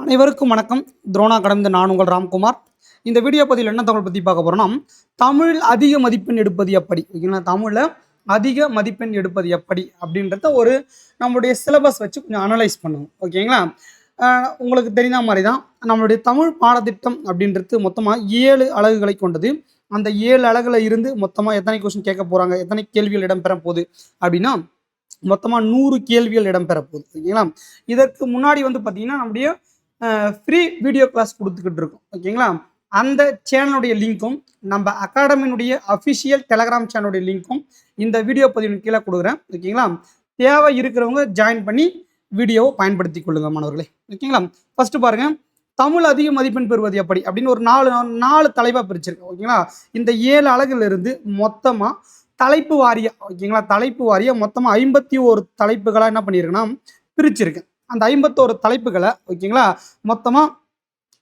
அனைவருக்கும் வணக்கம். துரோணா கடந்த நான் உங்கள் ராம்குமார். இந்த வீடியோ பதிவில் என்ன தகவல் பற்றி பார்க்க போகிறோன்னா, தமிழ் அதிக மதிப்பெண் எடுப்பது எப்படி, ஓகேங்களா? தமிழில் அதிக மதிப்பெண் எடுப்பது எப்படி அப்படின்றத நம்மளுடைய சிலபஸ் வச்சு கொஞ்சம் அனலைஸ் பண்ணுவோம், ஓகேங்களா? உங்களுக்கு தெரிந்த மாதிரி தான் நம்மளுடைய தமிழ் பாடத்திட்டம் அப்படின்றது மொத்தமாக 7 அலகுகளை கொண்டது. அந்த 7 அலகுல இருந்து மொத்தமாக எத்தனை கொஸ்டின் கேட்க போகிறாங்க, எத்தனை கேள்விகள் இடம்பெற போகுது அப்படின்னா மொத்தமாக 100 கேள்விகள் இடம்பெற போகுது, ஓகேங்களா? இதற்கு முன்னாடி பார்த்தீங்கன்னா நம்முடைய ஃப்ரீ வீடியோ கிளாஸ் கொடுத்துக்கிட்டு இருக்கோம், ஓகேங்களா? அந்த சேனலுடைய லிங்க்கும் நம்ம அகாடமியினுடைய அஃபிஷியல் டெலகிராம் சேனலுடைய லிங்க்கும் இந்த வீடியோ பதிவின் கீழே கொடுக்குறேன், ஓகேங்களா? தேவை இருக்கிறவங்க ஜாயின் பண்ணி வீடியோவை பயன்படுத்தி கொள்ளுங்க மாணவர்களே, ஓகேங்களா? ஃபர்ஸ்ட் பாருங்க, தமிழ் அதிக மதிப்பெண் பெறுவது எப்படி அப்படின்னு ஒரு நாலு தலைப்பாக பிரிச்சிருக்கேன், ஓகேங்களா? இந்த 7 அலகுல இருந்து மொத்தமாக தலைப்பு வாரியா, ஓகேங்களா? தலைப்பு வாரியா மொத்தமாக 51 தலைப்புகளாக என்ன பண்ணியிருக்கேன்னா பிரிச்சிருக்கேன். அந்த 51 தலைப்புகளை, ஓகேங்களா, மொத்தமாக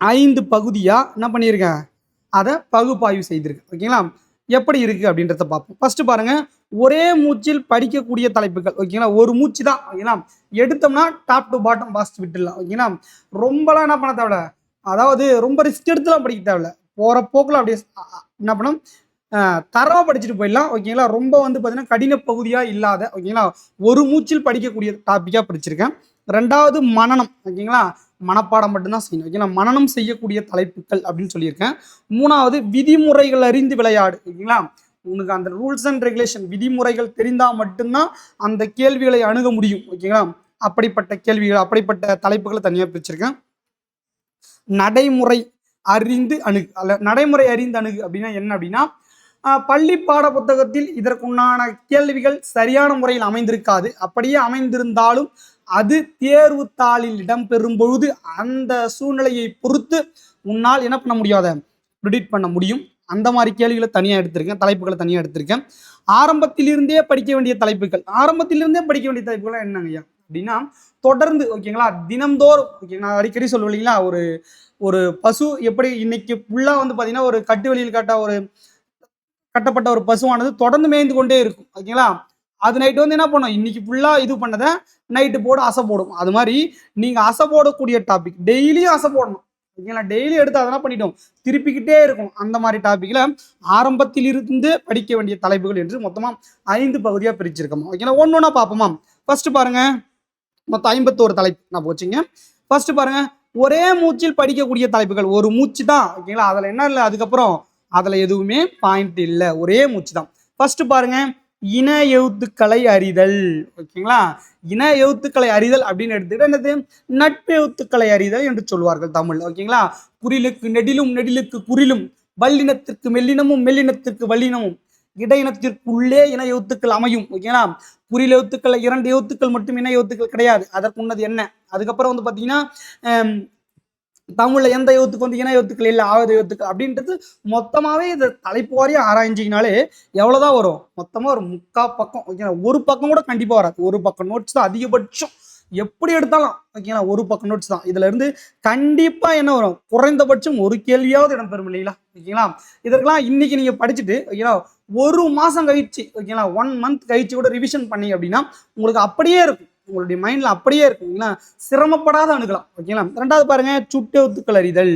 5 பகுதியாக என்ன பண்ணியிருக்கேன், அதை பகுப்பாய்வு செய்திருக்கேன், ஓகேங்களா? எப்படி இருக்குது அப்படின்றத பார்ப்போம். ஃபர்ஸ்ட் பாருங்கள், ஒரே மூச்சில் படிக்கக்கூடிய தலைப்புகள், ஓகேங்களா? ஒரு மூச்சு தான், ஓகேங்களா? எடுத்தோம்னா டாப் டு பாட்டம் வாசித்து விட்டுடலாம், ஓகேங்களா? ரொம்பலாம் என்ன பண்ண தேவையில்ல, அதாவது ரொம்ப ரிஸ்க் எடுத்துலாம் படிக்க தேவையில்ல. போகிற போக்கில் அப்படியே என்ன பண்ணோம், தரவாக படிச்சுட்டு போயிடலாம், ஓகேங்களா? ரொம்ப பார்த்தீங்கன்னா கடின பகுதியாக இல்லாத, ஓகேங்களா, ஒரு மூச்சில் படிக்கக்கூடிய டாப்பிக்காக படிச்சிருக்கேன். ரெண்டாவது மனனம், ஓகேங்களா? மனப்பாடம் மட்டும்தான் செய்யணும், ஓகேங்களா? மனனம் செய்யக்கூடிய தலைப்புகள் அப்படின்னு சொல்லியிருக்கேன். மூணாவது விதிமுறைகள் அறிந்து விளையாடு, ஓகேங்களா? உனக்கு அந்த ரூல்ஸ் அண்ட் ரெகுலேஷன் விதிமுறைகள் தெரிந்தால் மட்டும்தான் அந்த கேள்விகளை அணுக முடியும், ஓகேங்களா? அப்படிப்பட்ட கேள்விகள், அப்படிப்பட்ட தலைப்புகளை தனியாக பிரிச்சிருக்கேன். நடைமுறை அறிந்து அணுகு, அல்ல நடைமுறை அறிந்து அணுகு அப்படின்னா என்ன அப்படின்னா, பள்ளி பாட புத்தகத்தில் இதற்குண்டான கேள்விகள் சரியான முறையில் அமைந்திருக்காது. அப்படியே அமைந்திருந்தாலும் அது தேர்வு தாளில் இடம்பெறும் பொழுது அந்த சூழ்நிலையை பொறுத்து உன்னால் என்ன பண்ண முடியாத ப்ரிடிக்ட் பண்ண முடியும். அந்த மாதிரி கேள்விகளை தனியாக எடுத்திருக்கேன், தலைப்புகளை தனியாக எடுத்திருக்கேன். ஆரம்பத்திலிருந்தே படிக்க வேண்டிய தலைப்புகள், ஆரம்பத்திலிருந்தே படிக்க வேண்டிய தலைப்புகள் என்னங்கய்யா அப்படின்னா, தொடர்ந்து, ஓகேங்களா, தினம்தோறும், ஓகே, நான் அடிக்கடி சொல்லுவேன் இல்லைங்களா, ஒரு பசு எப்படி இன்னைக்கு ஃபுல்லாக பார்த்தீங்கன்னா ஒரு கட்டு வெளியில் கட்டப்பட்ட ஒரு பசுவானது தொடர்ந்து மேய்ந்து கொண்டே இருக்கும், ஓகேங்களா? அது நைட்டு என்ன பண்ணும், இன்னைக்கு ஃபுல்லாக இது பண்ணதை நைட்டு போட அசை போடும். அது மாதிரி நீங்கள் அசை போடக்கூடிய டாபிக் டெய்லியும் அசை போடணும், ஓகேங்களா? டெய்லி எடுத்து அதெல்லாம் பண்ணிட்டோம் திருப்பிக்கிட்டே இருக்கும். அந்த மாதிரி டாப்பிக்கில் ஆரம்பத்திலிருந்து படிக்க வேண்டிய தலைப்புகள் என்று மொத்தமாக 5 பகுதியாக பிரிச்சிருக்கோம், ஓகேங்களா? ஒன்று ஒன்றா பார்ப்போமா? ஃபர்ஸ்ட் பாருங்க, மொத்தம் 51 தலைப்பு நான் போச்சுங்க. ஃபர்ஸ்ட் பாருங்க, ஒரே மூச்சில் படிக்கக்கூடிய தலைப்புகள். ஒரு மூச்சு தான், ஓகேங்களா? அதில் என்ன இல்லை, அதுக்கப்புறம் அதில் எதுவுமே பாயிண்ட் இல்லை, ஒரே மூச்சு தான். ஃபர்ஸ்ட் பாருங்க, இன எழுத்துக்களை அறிதல், ஓகேங்களா? இன எழுத்துக்களை அறிதல் அப்படின்னு எடுத்துக்கிட்டு என்னது, நட்பு எழுத்துக்களை அறிதல் என்று சொல்வார்கள் தமிழ், ஓகேங்களா? குறிலுக்கு நெடிலும் நெடிலுக்கு குறிலும், வல்லினத்திற்கு மெல்லினமும் மெல்லினத்திற்கு வல்லினமும், இடையினத்திற்குள்ளே இன எழுத்துக்கள் அமையும், ஓகேங்களா? குறில் எழுத்துக்கள் 2 எழுத்துக்கள் மட்டும் இன எழுத்துக்கள் கிடையாது, அதற்கு முன்னது என்ன. அதுக்கப்புறம் பார்த்தீங்கன்னா தமிழ்ல எந்த எழுத்துக்கு இன எழுத்துக்கள் இல்லை, ஆயுத எழுத்துக்கள் அப்படின்றது மொத்தமாகவே இது தலைப்பு வாரியாக ஆராய்ஞ்சிங்கனாலே எவ்வளோதான் வரும், மொத்தமாக ஒரு 3/4 பக்கம், ஓகேங்களா? ஒரு பக்கம் கூட கண்டிப்பாக வராது, ஒரு பக்கம் நோட்ஸ் தான் அதிகபட்சம், எப்படி எடுத்தாலும், ஓகேங்களா? ஒரு பக்கம் நோட்ஸ் தான். இதுல இருந்து கண்டிப்பாக என்ன வரும், குறைந்தபட்சம் ஒரு கேள்வியாவது இடம்பெறும் இல்லைங்களா, ஓகேங்களா? இதற்கெல்லாம் இன்னைக்கு நீங்கள் படிச்சுட்டு, ஓகேங்களா, ஒரு மாதம் கழிச்சு, ஓகேங்களா, 1 மந்த் கழிச்சு கூட ரிவிஷன் பண்ணி அப்படின்னா உங்களுக்கு அப்படியே இருக்கும், உங்களுடைய மைண்ட்ல அப்படியே இருக்குங்களா, சிரமப்படாத அணுகலாம், ஓகேங்களா? ரெண்டாவது பாருங்க, சுட்டெழுத்துக்கள் அறிதல்,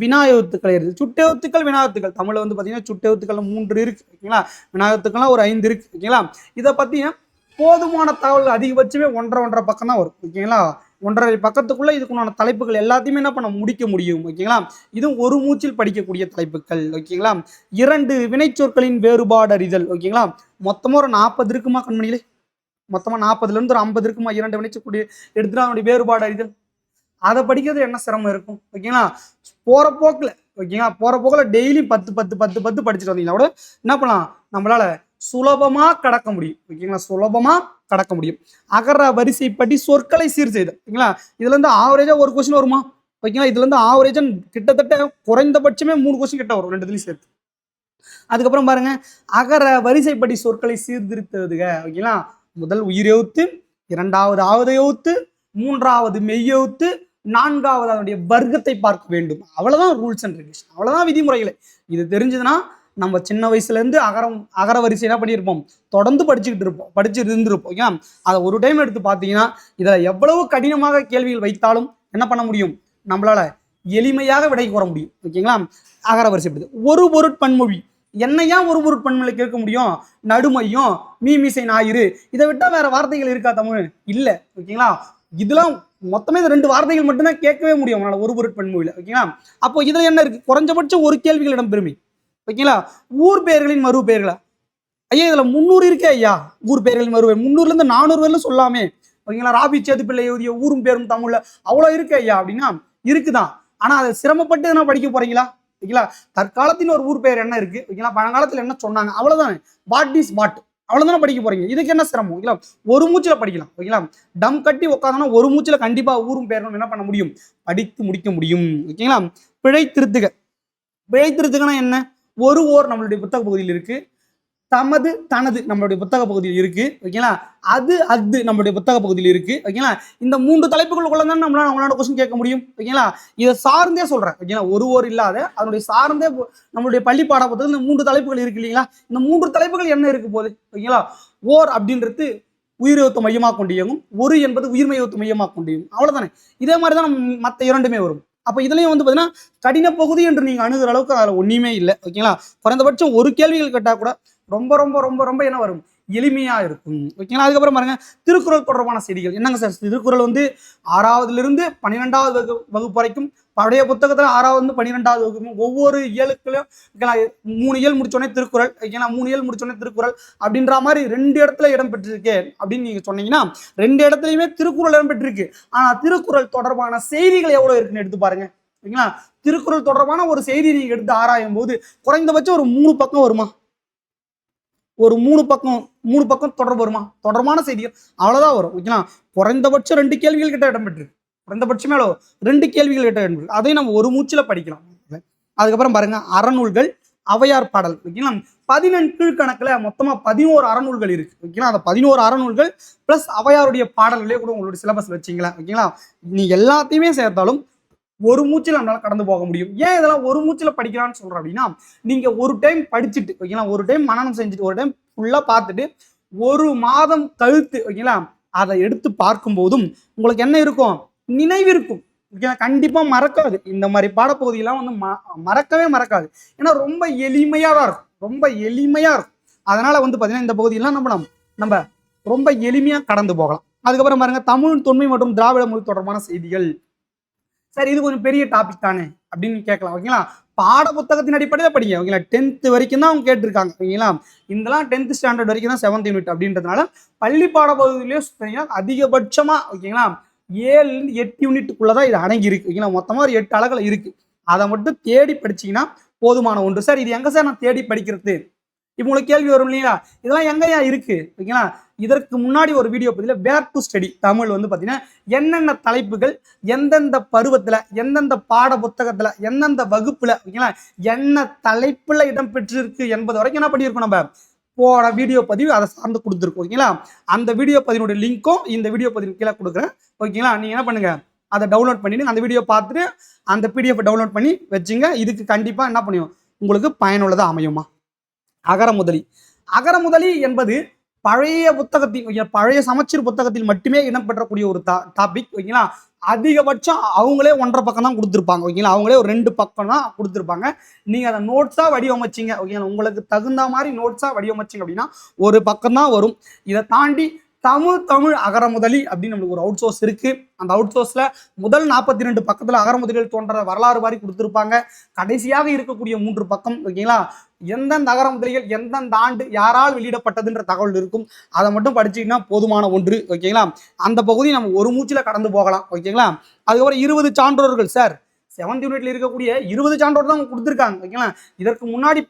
வினாயெழுத்துக்கள் அறிதல். சுட்டெழுத்துக்கள் வினாயெழுத்துக்கள் தமிழ்ல பார்த்தீங்கன்னா சுட்டெழுத்துக்கள் 3 இருக்கு, ஓகேங்களா? வினாயெழுத்துக்கள்லாம் ஒரு 5 இருக்கு, ஓகேங்களா? இதை பற்றி போதுமான தகவல் அதிகபட்சமே 1.5 பக்கம் தான் வரும், ஓகேங்களா? 1.5 பக்கத்துக்குள்ள இதுக்குண்டான தலைப்புகள் எல்லாத்தையுமே என்ன பண்ண முடிக்க முடியும், ஓகேங்களா? இதுவும் ஒரு மூச்சில் படிக்கக்கூடிய தலைப்புகள், ஓகேங்களா? 2 வினைச்சொற்களின் வேறுபாடு அறிதல், ஓகேங்களா? மொத்தமாக ஒரு 40 இருக்குமா கண்மணிகளே, மொத்தமாக 40லேருந்து ஒரு 50 இருக்குமா, 2 வினைச்சொற்களுடைய எடுத்துட்டு அதனுடைய வேறுபாடு அறிதல். அதை படிக்கிறது என்ன சிரமம் இருக்கும், ஓகேங்களா? போகிற போக்கில், ஓகேங்களா, போகிற போக்கில் டெய்லி 10 10 10 10 படிச்சுட்டு வந்தீங்கன்னா கூட என்ன பண்ணலாம், நம்மளால சுலபமாக கடக்க முடியும், ஓகேங்களா? சுலபமாக கடக்க முடியும். அகர வரிசைப்படி சொற்களை சீர் செய்தல், ஓகேங்களா? இதுல இருந்து ஆவரேஜாக ஒரு கொஸ்டின் வருமா, ஓகேங்களா? இதுல இருந்து ஆவரேஜா கிட்டத்தட்ட குறைந்தபட்சமே 3 கொஸ்டின் கிட்ட வரும், 2 சேர்த்து. அதுக்கப்புறம் பாருங்க, அகர வரிசைப்படி சொற்களை சீர்திருத்துவதுங்க, ஓகேங்களா? முதல் உயிரெழுத்து, 2வது ஆவத எழுத்து, 3வது மெய்யெழுத்து, 4வது அதனுடைய வர்க்கத்தை பார்க்க வேண்டும். அவ்வளவுதான் ரூல்ஸ் அண்ட் ரெகுலேஷன், அவ்வளவுதான் விதிமுறைகளை. இது தெரிஞ்சதுன்னா நம்ம சின்ன வயசுல இருந்து அகர வரிசை என்ன பண்ணியிருப்போம், தொடர்ந்து படிச்சுட்டு இருந்திருப்போம், ஓகேங்களா? அதை ஒரு டைம் எடுத்து பார்த்தீங்கன்னா இதில் எவ்வளவு கடினமாக கேள்விகள் வைத்தாலும் என்ன பண்ண முடியும், நம்மளால எளிமையாக விடை கூற முடியும். ஓகேங்களா? அகர வரிசைப்படுது. ஒரு பொருட்பன்மொழி என்னையா ஒரு பொருட்பன்மொழி கேட்க முடியும்? நடுமையும் மீமிசை ஞாயிறு இதை விட்டா வேற வார்த்தைகள் இருக்கா தமிழ்? இல்ல. ஓகேங்களா? இதெல்லாம் மொத்தமே இந்த 2 வார்த்தைகள் மட்டும்தான் கேட்கவே முடியும் அவனால ஒரு பொருட்பன்மொழியில. ஓகேங்களா? அப்போ இதுல என்ன இருக்கு? குறைஞ்சபட்சம் ஒரு கேள்விகள் இடம்பெறுமே. ஓகேங்களா? ஊர் பெயர்களின் மறு பெயர்களா? ஐயா இதுல 300 இருக்கே ஐயா. ஊர் பெயர்களின் மறு 300ல இருந்து 400 வரலும் சொல்லாமே. ஓகேங்களா? ராபி சேதுப்பிள்ளை எழுதிய ஊரும் பேரும் தமிழ்ல அவ்வளவு இருக்கு ஐயா அப்படின்னா இருக்குதான். ஆனா அதை சிரமப்பட்டு எதனா படிக்க போறீங்களா? ஓகேங்களா? தற்காலத்தின் ஒரு ஊர் பெயர் என்ன இருக்கு? ஓகேங்களா? பழங்காலத்துல என்ன சொன்னாங்க? அவ்வளவுதான். வாட் இஸ் வாட் அவ்வளவுதானே படிக்க போறீங்க. இதுக்கு என்ன சிரமம்? ஓகேங்களா? ஒரு மூச்சுல படிக்கலாம். ஓகேங்களா? டம் கட்டி உட்காந்தோம்னா ஒரு மூச்சுல கண்டிப்பா ஊரும் பேரும் என்ன பண்ண முடியும்? படித்து முடிக்க முடியும். ஓகேங்களா? பிழை திருத்துக. பிழை திருத்துகனா என்ன? ஒரு ஓர் நம்மளுடைய புத்தக பகுதியில் இருக்கு. தமது தனது நம்மளுடைய புத்தக பகுதியில் இருக்கு. ஓகேங்களா? அது அது நம்மளுடைய புத்தக பகுதியில் இருக்கு. ஓகேங்களா? இந்த 3 தலைப்புகளுக்குள்ள தான் நம்மளால கொஸ்டின் கேட்க முடியும். ஓகேங்களா? இதை சார்ந்தே சொல்றேன். ஓகேங்களா? ஒரு ஓர் இல்லாத அதனுடைய சார்ந்தே நம்மளுடைய பள்ளி பாட புத்தகத்தில் இந்த 3 தலைப்புகள் இருக்கு இல்லைங்களா? இந்த 3 தலைப்புகள் என்ன இருக்கு போகுது? ஓகேங்களா? ஓர் அப்படின்றது உயிரெழுத்து மையமாக கொண்டு இயங்கும். ஒரு என்பது உயிர்மை எழுத்து மையமாக கொண்டு இயங்கும். அவ்வளவுதானே. இதே மாதிரி தான் மற்ற இரண்டுமே வரும். அப்ப இதுலயும் வந்து பாத்தீங்கன்னா கடின பகுதி என்று நீங்க அணுகிற அளவுக்கு அதுல ஒண்ணுமே இல்லை. ஓகேங்களா? குறைந்தபட்சம் ஒரு கேள்விகள் கேட்டா கூட ரொம்ப ரொம்ப ரொம்ப ரொம்ப என்ன வரும்? எளிமையா இருக்கும். ஓகேங்களா? அதுக்கப்புறம் பாருங்க திருக்குறள் தொடர்பான செய்திகள். என்னங்க சார் திருக்குறள் வந்து 6வதுல இருந்து 12வது வகுப்பு வரைக்கும் பழைய புத்தகத்துல 6வது 12வது வகுப்பு ஒவ்வொரு இயலுக்குள்ளும் 3 இயல் முடிச்சோடனே திருக்குறள். ஓகேங்களா? 3 இயல் முடிச்சோடனே திருக்குறள் அப்படின்ற மாதிரி 2 இடத்துல இடம் பெற்றிருக்கு அப்படின்னு நீங்க சொன்னீங்கன்னா 2 இடத்துலயுமே திருக்குறள் இடம் பெற்றிருக்கு. ஆனா திருக்குறள் தொடர்பான செய்திகள் எவ்வளவு இருக்குன்னு எடுத்து பாருங்க. ஓகேங்களா? திருக்குறள் தொடர்பான ஒரு செய்தி நீங்க எடுத்து ஆராயும் போது குறைந்தபட்சம் ஒரு 3 பக்கம் வருமா? ஒரு 3 பக்கம் தொடர்பு வருமா? தொடர்பான செய்திகள் அவ்வளவுதான் வரும். ஓகேங்களா? குறைந்தபட்சம் 2 கேள்விகள் கிட்ட இடம்பெற்றிருக்கு. குறைந்தபட்சமே 2 கேள்விகள் கிட்ட இடம்பெற்றிருக்கு. அதையும் நம்ம ஒரு மூச்சுல படிக்கலாம். அதுக்கப்புறம் பாருங்க அறநூல்கள் அவையார் பாடல். ஓகேங்களா? 14 கீழ்கணக்குல மொத்தமா 11 அறநூல்கள் இருக்கு. ஓகேங்களா? அந்த 11 அறநூல்கள் பிளஸ் அவையாருடைய பாடல்களே கூட உங்களுடைய சிலபஸ் வச்சிங்களா? ஓகேங்களா? நீ எல்லாத்தையுமே சேர்த்தாலும் ஒரு மூச்சில் நம்மளால கடந்து போக முடியும். ஏன் இதெல்லாம் ஒரு மூச்சில் படிக்கலாம்னு சொல்றேன் அப்படின்னா நீங்க ஒரு டைம் படிச்சுட்டு ஓகேங்களா ஒரு டைம் மனனம் செஞ்சுட்டு ஒரு டைம் ஃபுல்லா பார்த்துட்டு ஒரு மாதம் கழித்து ஓகேங்களா அதை எடுத்து பார்க்கும் போதும் உங்களுக்கு என்ன இருக்கும்? நினைவு இருக்கும். ஓகேங்களா? கண்டிப்பா மறக்காது. இந்த மாதிரி பாடப்பகுதியெல்லாம் வந்து மறக்கவே மறக்காது. ஏன்னா ரொம்ப எளிமையா தான் இருக்கும். ரொம்ப எளிமையா இருக்கும். அதனால வந்து பாத்தீங்கன்னா இந்த பகுதியெல்லாம் நம்ம ரொம்ப எளிமையா கடந்து போகலாம். அதுக்கப்புறம் பாருங்க தமிழ் தொன்மை மற்றும் திராவிட மொழி தொடர்பான செய்திகள். சார் இது கொஞ்சம் பெரிய டாபிக் தானே அப்படின்னு கேட்கலாம். ஓகேங்களா? பாட புத்தகத்தின் அடிப்படையில் படிங்க. ஓகேங்களா? 10th வரைக்கும் தான் அவங்க கேட்டிருக்காங்க. ஓகேங்களா? இதெல்லாம் 10th ஸ்டாண்டர்ட் வரைக்கும் தான் 7th யூனிட் அப்படின்றதுனால பள்ளி பாட பகுதியிலேயே அதிகபட்சமா ஓகேங்களா 7 8 யூனிட்டுக்குள்ளதான் இது அடங்கி இருக்கு. ஓகேங்களா? மொத்தமா ஒரு 8 அழகுல இருக்கு. அதை மட்டும் தேடி படிச்சீங்கன்னா போதுமான ஒன்று. சார் இது எங்க சார் நான் தேடி படிக்கிறது? இப்போ உங்களுக்கு கேள்வி வரும் இல்லையா? இதெல்லாம் எங்கயா இருக்கு? ஓகேங்களா? இதற்கு முன்னாடி ஒரு வீடியோ பதில வேர் டு ஸ்டடி தமிழ் வந்து பாத்தீங்கன்னா என்னென்ன தலைப்புகள் எந்தெந்த பருவத்துல எந்தெந்த பாட புத்தகத்துல எந்தெந்த வகுப்புல ஓகேங்களா என்ன தலைப்புல இடம் பெற்றிருக்கு என்பது வரைக்கும் என்ன பண்ணியிருக்கோம் நம்ம போன வீடியோ பதிவு அதை சார்ந்து கொடுத்துருக்கோம். ஓகேங்களா? அந்த வீடியோ பதினுடைய லிங்க்கும் இந்த வீடியோ பதிவு கீழே கொடுக்குறேன். ஓகேங்களா? நீங்க என்ன பண்ணுங்க அதை டவுன்லோட் பண்ணிட்டு அந்த வீடியோ பார்த்துட்டு அந்த பிடிஎஃப் டவுன்லோட் பண்ணி வச்சுங்க. இதுக்கு கண்டிப்பா என்ன பண்ணும் உங்களுக்கு பயனுள்ளதா அமையுமா? அகரமுதலி என்பது பழைய புத்தகத்தில் பழைய சமச்சீர் புத்தகத்தில் மட்டுமே இடம்பெற்றக்கூடிய ஒரு டாபிக். ஓகேங்களா? அதிகபட்சம் அவங்களே 1.5 பக்கம் தான் கொடுத்துருப்பாங்க. ஓகேங்களா? அவங்களே ஒரு 2 பக்கம் தான் கொடுத்துருப்பாங்க. நீங்க அதை நோட்ஸா வடிவமைச்சிங்க ஓகேங்களா உங்களுக்கு தகுந்த மாதிரி நோட்ஸா வடிவமைச்சிங்க அப்படின்னா ஒரு பக்கம் தான் வரும். இதை தாண்டி தமிழ் அகரமுதலி அப்படின்னு நம்மளுக்கு ஒரு அவுட் சோர்ஸ் இருக்கு. அந்த அவுட் சோர்ஸ்ல முதல் 42 பக்கத்துல அகரமுதலிகள் தோன்ற வரலாறு மாதிரி கொடுத்துருப்பாங்க. கடைசியாக இருக்கக்கூடிய 3 பக்கம் ஓகேங்களா எந்தெந்த அகரமுதலிகள் எந்தெந்த ஆண்டு யாரால் வெளியிடப்பட்டதுன்ற தகவல் இருக்கும். அதை மட்டும் படிச்சீங்கன்னா போதுமான ஒன்று. ஓகேங்களா? அந்த பகுதி நம்ம ஒரு மூச்சில கடந்து போகலாம். ஓகேங்களா? அதுக்கப்புறம் 20 சான்றோர்கள். சார் 7th யூனிட்ல இருக்கக்கூடிய 20 சான்றோர் தான் கொடுத்துருக்காங்க. ஓகேங்களா? இதற்கு முன்னாடி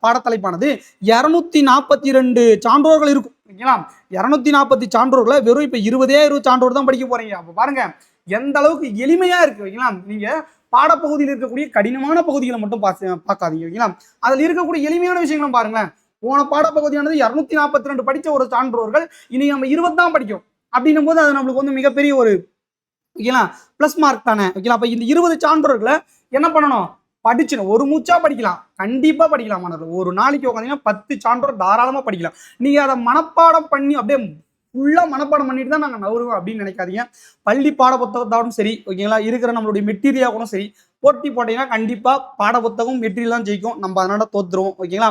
பாடத்தலைப்பானது 242 சான்றோர்கள் இருக்கும். ஓகேங்களா? 240 சான்றோர்களை வெறும் இப்ப 20 சான்றோர் தான் படிக்க போறீங்க. அப்ப பாருங்க எந்த அளவுக்கு எளிமையா இருக்கு. ஓகேங்களா? நீங்க பாடப்பகுதியில் இருக்கக்கூடிய கடினமான பகுதிகளை மட்டும் பார்க்காதீங்க. ஓகேங்களா? அதுல இருக்கக்கூடிய எளிமையான விஷயங்களும் பாருங்களேன். போன பாடப்பகுதியானது 242 படிச்ச ஒரு சான்றோர்கள் இனி நம்ம 20 தான் படிக்கும் அப்படின்னும் போது அது நம்மளுக்கு வந்து மிகப்பெரிய ஒரு ஓகேங்களா பிளஸ் மார்க் தானே. ஓகேங்களா? அப்ப இந்த 20 சான்றோர்களை என்ன பண்ணணும்? படிச்சிடும். ஒரு மூச்சா படிக்கலாம். கண்டிப்பா படிக்கலாம். ஒரு நாளைக்கு உட்காந்தீங்கன்னா 10 சான்றோர் தாராளமா படிக்கலாம். நீங்க அதை மனப்பாடம் பண்ணி அப்படியே ஃபுல்லாக மனப்பாடம் பண்ணிட்டு தான் நாங்கள் நவருவோம் அப்படின்னு நினைக்காதீங்க. பள்ளி பாட புத்தகத்தாலும் சரி ஓகேங்களா, இருக்கிற நம்மளுடைய மெட்டீரியாலும் சரி போட்டி போட்டீங்கன்னா கண்டிப்பாக பாட புத்தகம் மெட்டீரியல் தான் ஜெயிக்கும். நம்ம அதனால தோத்துருவோம் ஓகேங்களா.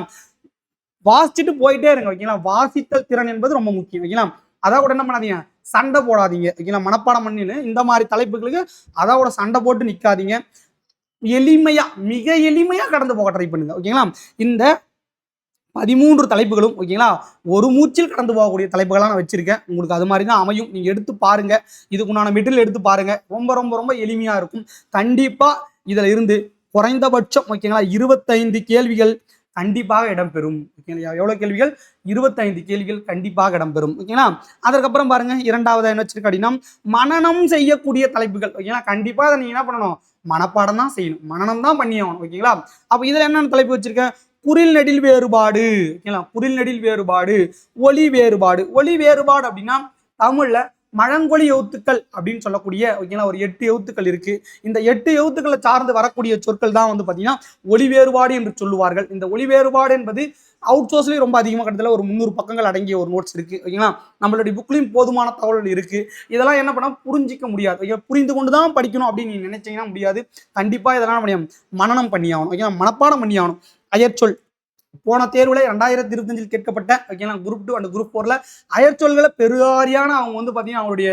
வாசிச்சுட்டு போயிட்டே இருங்க ஓகேங்களா. வாசித்தல் திறன் என்பது ரொம்ப முக்கியம் ஓகேங்களா. அதோட என்ன பண்ணாதீங்க, சண்டை போடாதீங்க ஓகேங்களா. மனப்பாடம் பண்ணின்னு இந்த மாதிரி தலைப்புகளுக்கு அதோட சண்டை போட்டு நிற்காதீங்க. எளிமையா, மிக எளிமையா கடந்து போக ட்ரை பண்ணுங்க ஓகேங்களா. இந்த 13 தலைப்புகளும் ஓகேங்களா ஒரு மூச்சில் கடந்து போகக்கூடிய தலைப்புகளாக நான் வச்சிருக்கேன். உங்களுக்கு அது மாதிரி தான் அமையும். நீங்க எடுத்து பாருங்க, இதுக்குண்டான மெட்டீரியல் எடுத்து பாருங்க. ரொம்ப ரொம்ப ரொம்ப எளிமையா இருக்கும். கண்டிப்பா இதுல இருந்து குறைந்தபட்சம் ஓகேங்களா 25 கேள்விகள் கண்டிப்பாக இடம்பெறும் ஓகேங்களா. எவ்வளவு கேள்விகள்? 25 கேள்விகள் கண்டிப்பாக இடம்பெறும் ஓகேங்களா. அதற்கப்புறம் பாருங்க, இரண்டாவது என்ன வச்சிருக்க அப்படின்னா மனனம் செய்யக்கூடிய தலைப்புகள் ஓகேங்களா. கண்டிப்பா அதை நீங்க என்ன பண்ணணும், மனப்பாடம் தான் செய்யணும், மனனம் தான் பண்ணி ஆகணும் ஓகேங்களா. அப்ப இதுல என்னென்ன தலைப்பு வச்சிருக்கேன்? குறில் நெடில் வேறுபாடு ஓகேங்களா. குறில் நெடில் வேறுபாடு, ஒலி வேறுபாடு. ஒலி வேறுபாடு அப்படின்னா தமிழ்ல மழங்கொலி எழுத்துக்கள் அப்படின்னு சொல்லக்கூடிய ஓகேங்களா ஒரு 8 எழுத்துக்கள் இருக்கு. இந்த 8 எழுத்துக்களை சார்ந்து வரக்கூடிய சொற்கள் தான் வந்து பாத்தீங்கன்னா ஒலி வேறுபாடு என்று சொல்லுவார்கள். இந்த ஒலி வேறுபாடு என்பது அவுட் சோர்ஸ்லயும் ரொம்ப அதிகமாக கிட்டத்தட்ட ஒரு 300 பக்கங்கள் அடங்கிய ஒரு நோட்ஸ் இருக்கு ஓகேங்களா. நம்மளுடைய புக்லையும் போதுமான தகவல் இருக்கு. இதெல்லாம் என்ன பண்ணா புரிஞ்சிக்க முடியாது ஓகே. புரிந்து கொண்டு தான் படிக்கணும் அப்படின்னு நீங்க நினைச்சீங்கன்னா முடியாது. கண்டிப்பா இதெல்லாம் முடியும், மனனம் பண்ணி ஆகணும் ஓகேங்களா, மனப்பாடம் பண்ணி ஆகணும். அயற்சொல் போன தேர்வுல 2025 கேட்கப்பட்ட ஓகேங்களா குரூப் 2 அண்ட் குரூப் 4ல அயற்சொல்களை பெருவாரியான அவங்க வந்து பாத்தீங்கன்னா அவங்களுடைய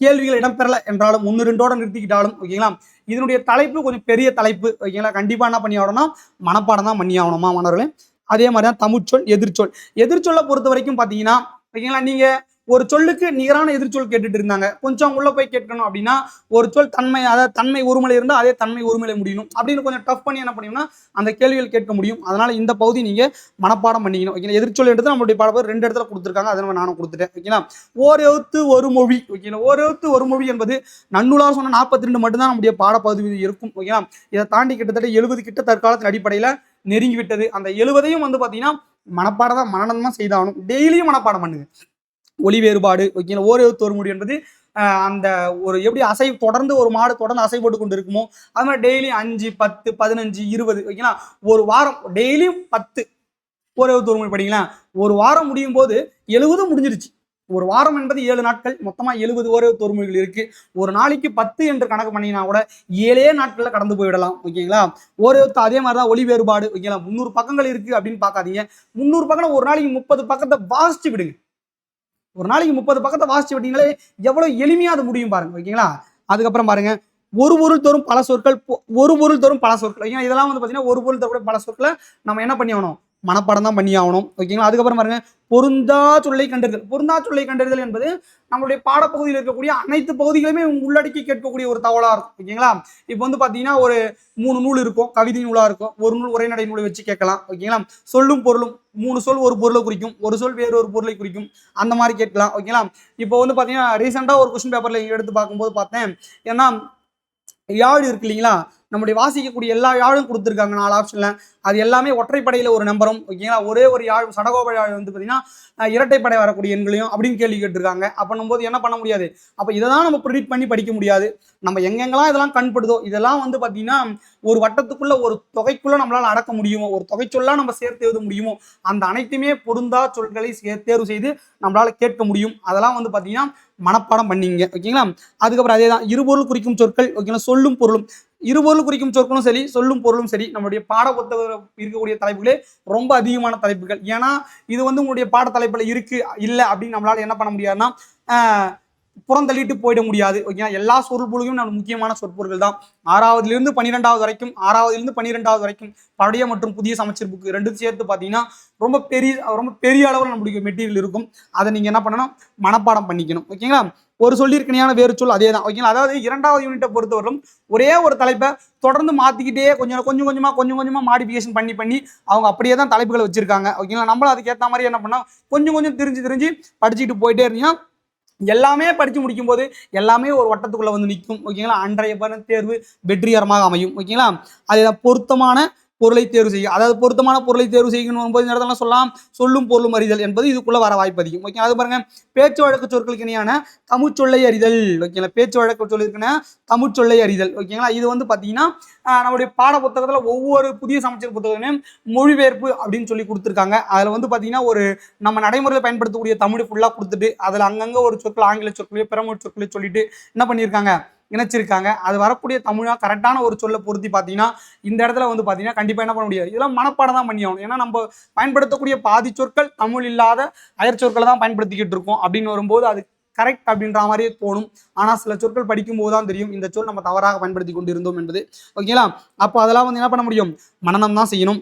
கேள்விகள் இடம்பெறல என்றாலும் 1-2 நிறுத்திக்கிட்டாலும் ஓகேங்களா. இதனுடைய தலைப்பு கொஞ்சம் பெரிய தலைப்பு ஓகேங்களா. கண்டிப்பா என்ன பண்ணி ஆகணும்னா மனப்பாடம் தான் பண்ணி ஆகணுமா மாணவர்களே. அதே மாதிரி தான் தமிழ்ச்சொல், எதிர்ச்சொல். எதிர்ச்சொல்லை பொறுத்த வரைக்கும் பாத்தீங்கன்னா ஓகேங்களா, நீங்க ஒரு சொல்லுக்கு நிகரான எதிர்ச்சொல் கேட்டுட்டு இருந்தாங்க. கொஞ்சம் உள்ள போய் கேட்கணும் அப்படின்னா ஒரு சொல் தன்மை, அதாவது தன்மை ஒருமலை இருந்தால் அதே தன்மை ஒருமலை முடியணும் அப்படின்னு கொஞ்சம் டஃப் பண்ணி என்ன பண்ணீங்கன்னா அந்த கேள்விகள் கேட்க முடியும். அதனால இந்த பகுதி நீங்க மனப்பாடம் பண்ணிக்கணும் ஓகேங்களா. எதிர்ச்சொல் எடுத்து நம்மளுடைய பாடப்போர் 2 இடத்துல கொடுத்துருக்காங்க, அதனால நானும் கொடுத்துட்டேன் ஓகேங்களா. ஓர் எழுத்து ஒரு மொழி ஓகேங்களா. ஓர் எழுத்து ஒரு மொழி என்பது நன்னூலா சொன்ன 42 மட்டும்தான் நம்முடைய பாடப்பகுதி இருக்கும் ஓகேங்களா. இதை தாண்டி கிட்டத்தட்ட 70 கிட்ட தற்காலத்தின் அடிப்படையில் நெருங்கி விட்டது. அந்த 70ஐயும் வந்து பாத்தீங்கன்னா மனப்பாடம் தான், மனநம் தான் செய்தாகணும். டெய்லியும் மனப்பாடம் பண்ணுங்க. ஒலி வேறுபாடு ஓகேங்களா. ஓர் எழுத்து ஒரு மொழி என்பது அந்த ஒரு எப்படி அசை தொடர்ந்து ஒரு மாடு தொடர்ந்து அசை போட்டு கொண்டு இருக்குமோ அது மாதிரி டெய்லி 5, 10, 15, 20 ஓகேங்களா. ஒரு வாரம் டெய்லியும் 10 ஒரு எழுத்து ஒரு மொழி படிங்களா. ஒரு வாரம் முடியும் போது 70 முடிஞ்சிருச்சு. ஒரு வாரம் என்பது 7 நாட்கள், மொத்தமா 70 ஒரு எழுத்து ஒரு மொழிகள் இருக்கு. ஒரு நாளைக்கு 10 என்று கணக்கு பண்ணினா கூட 7 நாட்கள்ல கடந்து போயிடலாம் ஓகேங்களா. ஒரு எழுத்து அதே மாதிரிதான் ஒலி வேறுபாடு ஓகேங்களா. 300 பக்கங்கள் இருக்கு அப்படின்னு பார்க்காதீங்க. 300 பக்கம் ஒரு நாளைக்கு 30 பக்கத்தை வாசிச்சு விடுங்க. ஒரு நாளைக்கு 30 பக்கத்தை வாசிச்சு விட்டீங்களே எவ்வளவு எளிமையா அது முடியும் பாருங்க ஓகேங்களா. அதுக்கப்புறம் பாருங்க, ஒரு பொருள் தரும் பல சொற்கள், ஒரு பொருள் தரும் பல சொற்கள் ஓகேங்களா. இதெல்லாம் வந்து பாத்தீங்கன்னா ஒரு பொருள் தரக்கூடிய பல சொற்களை நம்ம என்ன பண்ணி ஆகணும், மனப்பாடம் தான் பண்ணி ஆகணும் ஓகேங்களா. அதுக்கப்புறம் பாருங்க, பொருந்தா சொல்லை கண்டறிதல். பொருந்தா சொல்லை கண்டறிதல் என்பது நம்மளுடைய பாடப்பகுதியில் இருக்கக்கூடிய அனைத்து பகுதிகளுமே உள்ளடக்கி கேட்கக்கூடிய ஒரு தகவலா இருக்கும் ஓகேங்களா. இப்போ வந்து பாத்தீங்கன்னா ஒரு 3 நூல் இருக்கும், கவிதை நூலா இருக்கும், ஒரு நூல் உரைநடை நூலை வச்சு கேட்கலாம் ஓகேங்களா. சொல்லும் பொருளும் 3 சொல் ஒரு பொருளை குறிக்கும், ஒரு சொல் வேறு ஒரு பொருளை குறிக்கும், அந்த மாதிரி கேட்கலாம் ஓகேங்களா. இப்போ வந்து பாத்தீங்கன்னா ரீசெண்டா ஒரு கொஸ்டின் பேப்பர்ல எடுத்து பார்க்கும்போது பார்த்தேன், ஏன்னா யாழ் இருக்கு இல்லைங்களா, நம்முடைய வாசிக்கக்கூடிய எல்லா யாழும் கொடுத்துருக்காங்க 4 ஆப்ஷன்ல. அது எல்லாமே ஒற்றைப்படையில ஒரு நம்பரும் ஓகேங்களா. ஒரே ஒரு யாழ் சடகோப யாழ் வந்து பார்த்தீங்கன்னா இரட்டைப்படை வரக்கூடிய எண்களையும் அப்படின்னு கேள்வி கேட்டிருக்காங்க. அப்போனும் போது என்ன பண்ண முடியாது, அப்போ இதை தான் நம்ம ப்ரிடிக்ட் பண்ணி படிக்க முடியாது. நம்ம எங்கெங்கெல்லாம் இதெல்லாம் கண்படுதோ இதெல்லாம் வந்து பார்த்தீங்கன்னா ஒரு வட்டத்துக்குள்ள ஒரு தொகைக்குள்ள நம்மளால அடக்க முடியுமோ, ஒரு தொகை சொல்லா நம்ம சேர்த்து எழுத முடியுமோ அந்த அனைத்துமே பொருந்தா சொற்களை தேர்வு செய்து நம்மளால கேட்க முடியும். அதெல்லாம் வந்து பார்த்தீங்கன்னா மனப்பாடம் பண்ணிங்க ஓகேங்களா. அதுக்கப்புறம் அதே தான் இருபொருள் குறிக்கும் சொற்கள் ஓகேங்களா. சொல்லும் பொருளும், இருபொருள் குறிக்கும் சொற்களும் சரி சொல்லும் பொருளும் சரி நம்மளுடைய பாட புத்தகம் இருக்கக்கூடிய தலைப்புகளே ரொம்ப அதிகமான தலைப்புகள். ஏன்னா இது வந்து உங்களுடைய பாட தலைப்புல இருக்கு இல்லை அப்படின்னு நம்மளால என்ன பண்ண முடியாதுன்னா புறந்தள்ளிட்டு போயிட முடியாது ஓகேங்களா. எல்லா சொற்பொருளும் நம்ம முக்கியமான சொற்பொருள்கள் தான். 6வதிலிருந்து 12வது வரைக்கும், 6வதிலிருந்து 12வது வரைக்கும் பழைய மற்றும் புதிய சமச்சீர் புக்கு ரெண்டும் சேர்த்து பார்த்தீங்கன்னா ரொம்ப பெரிய அளவில் நம்மளுடைய மெட்டீரியல் இருக்கும். அதை நீங்க என்ன பண்ணணும், மனப்பாடம் பண்ணிக்கணும் ஓகேங்களா. ஒரு சொல்லியிருக்கணையான வேறு சொல் அதே தான் ஓகேங்களா. அதாவது 2வது யூனிட்டை பொறுத்தவரைக்கும் ஒரே ஒரு தலைப்பை தொடர்ந்து மாத்திக்கிட்டே கொஞ்சம் கொஞ்சமா மாடிஃபிகேஷன் பண்ணி அவங்க அப்படியே தான் தலைப்புகளை வச்சிருக்காங்க ஓகேங்களா. நம்மளும் அதுக்கேற்ற மாதிரி என்ன பண்ணோம், கொஞ்சம் தெரிஞ்சு படிச்சுட்டு போயிட்டே இருந்தீங்கன்னா எல்லாமே படிச்சு முடிக்கும் போது எல்லாமே ஒரு வட்டத்துக்குள்ள வந்து நிற்கும் ஓகேங்களா. அன்றைய தேர்வு வெற்றிகரமாக அமையும் ஓகேங்களா. அதுதான் பொருத்தமான பொருளை தேர்வு செய்ய, அதாவது பொருத்தமான பொருளை தேர்வு செய்யணும் போது இந்த இடத்துல சொல்லலாம் சொல்லும் பொருளும் அறிதல் என்பது இதுக்குள்ள வர வாய்ப்பு அதிகம். ஓகே, அது பாருங்க பேச்சு வழக்கு சொற்களுக்கு இணையான தமிழ்ச்சொல்லை அறிதல். ஓகேங்களா, பேச்சு வழக்கு சொல்லிருக்குன்னா தமிழ்ச்சொல்லை அறிதல். ஓகேங்களா, இது வந்து பாத்தீங்கன்னா நம்முடைய பாட புத்தகத்துல ஒவ்வொரு புதிய சமச்சீர் புத்தகமே மொழிபெயர்ப்பு அப்படின்னு சொல்லி கொடுத்துருக்காங்க. அதுல வந்து பாத்தீங்கன்னா ஒரு நம்ம நடைமுறையில் பயன்படுத்தக்கூடிய தமிழ் ஃபுல்லா கொடுத்துட்டு அதுல அங்கங்க ஒரு சொற்கள் ஆங்கில சொற்களையோ பிறமொழி சொற்களையோ சொல்லிட்டு என்ன பண்ணியிருக்காங்க, இணைச்சிருக்காங்க. அது வரக்கூடிய தமிழா கரெக்டான ஒரு சொல்ல பொருத்தி பார்த்தீங்கன்னா இந்த இடத்துல வந்து பார்த்தீங்கன்னா கண்டிப்பாக என்ன பண்ண முடியாது, இதெல்லாம் மனப்பாடம் தான் பண்ணி ஆகணும். ஏன்னா நம்ம பயன்படுத்தக்கூடிய பாதி சொற்கள் தமிழ் இல்லாத அயற் சொற்களை தான் பயன்படுத்திக்கிட்டு இருக்கோம். அப்படின்னு வரும்போது அது கரெக்ட் அப்படின்ற மாதிரியே தோணும். ஆனால் சில சொற்கள் படிக்கும் போது தான் தெரியும் இந்த சொல் நம்ம தவறாக பயன்படுத்தி கொண்டு இருந்தோம் என்பது. ஓகேங்களா, அப்போ அதெல்லாம் வந்து என்ன பண்ண முடியும், மனனம் தான் செய்யணும்.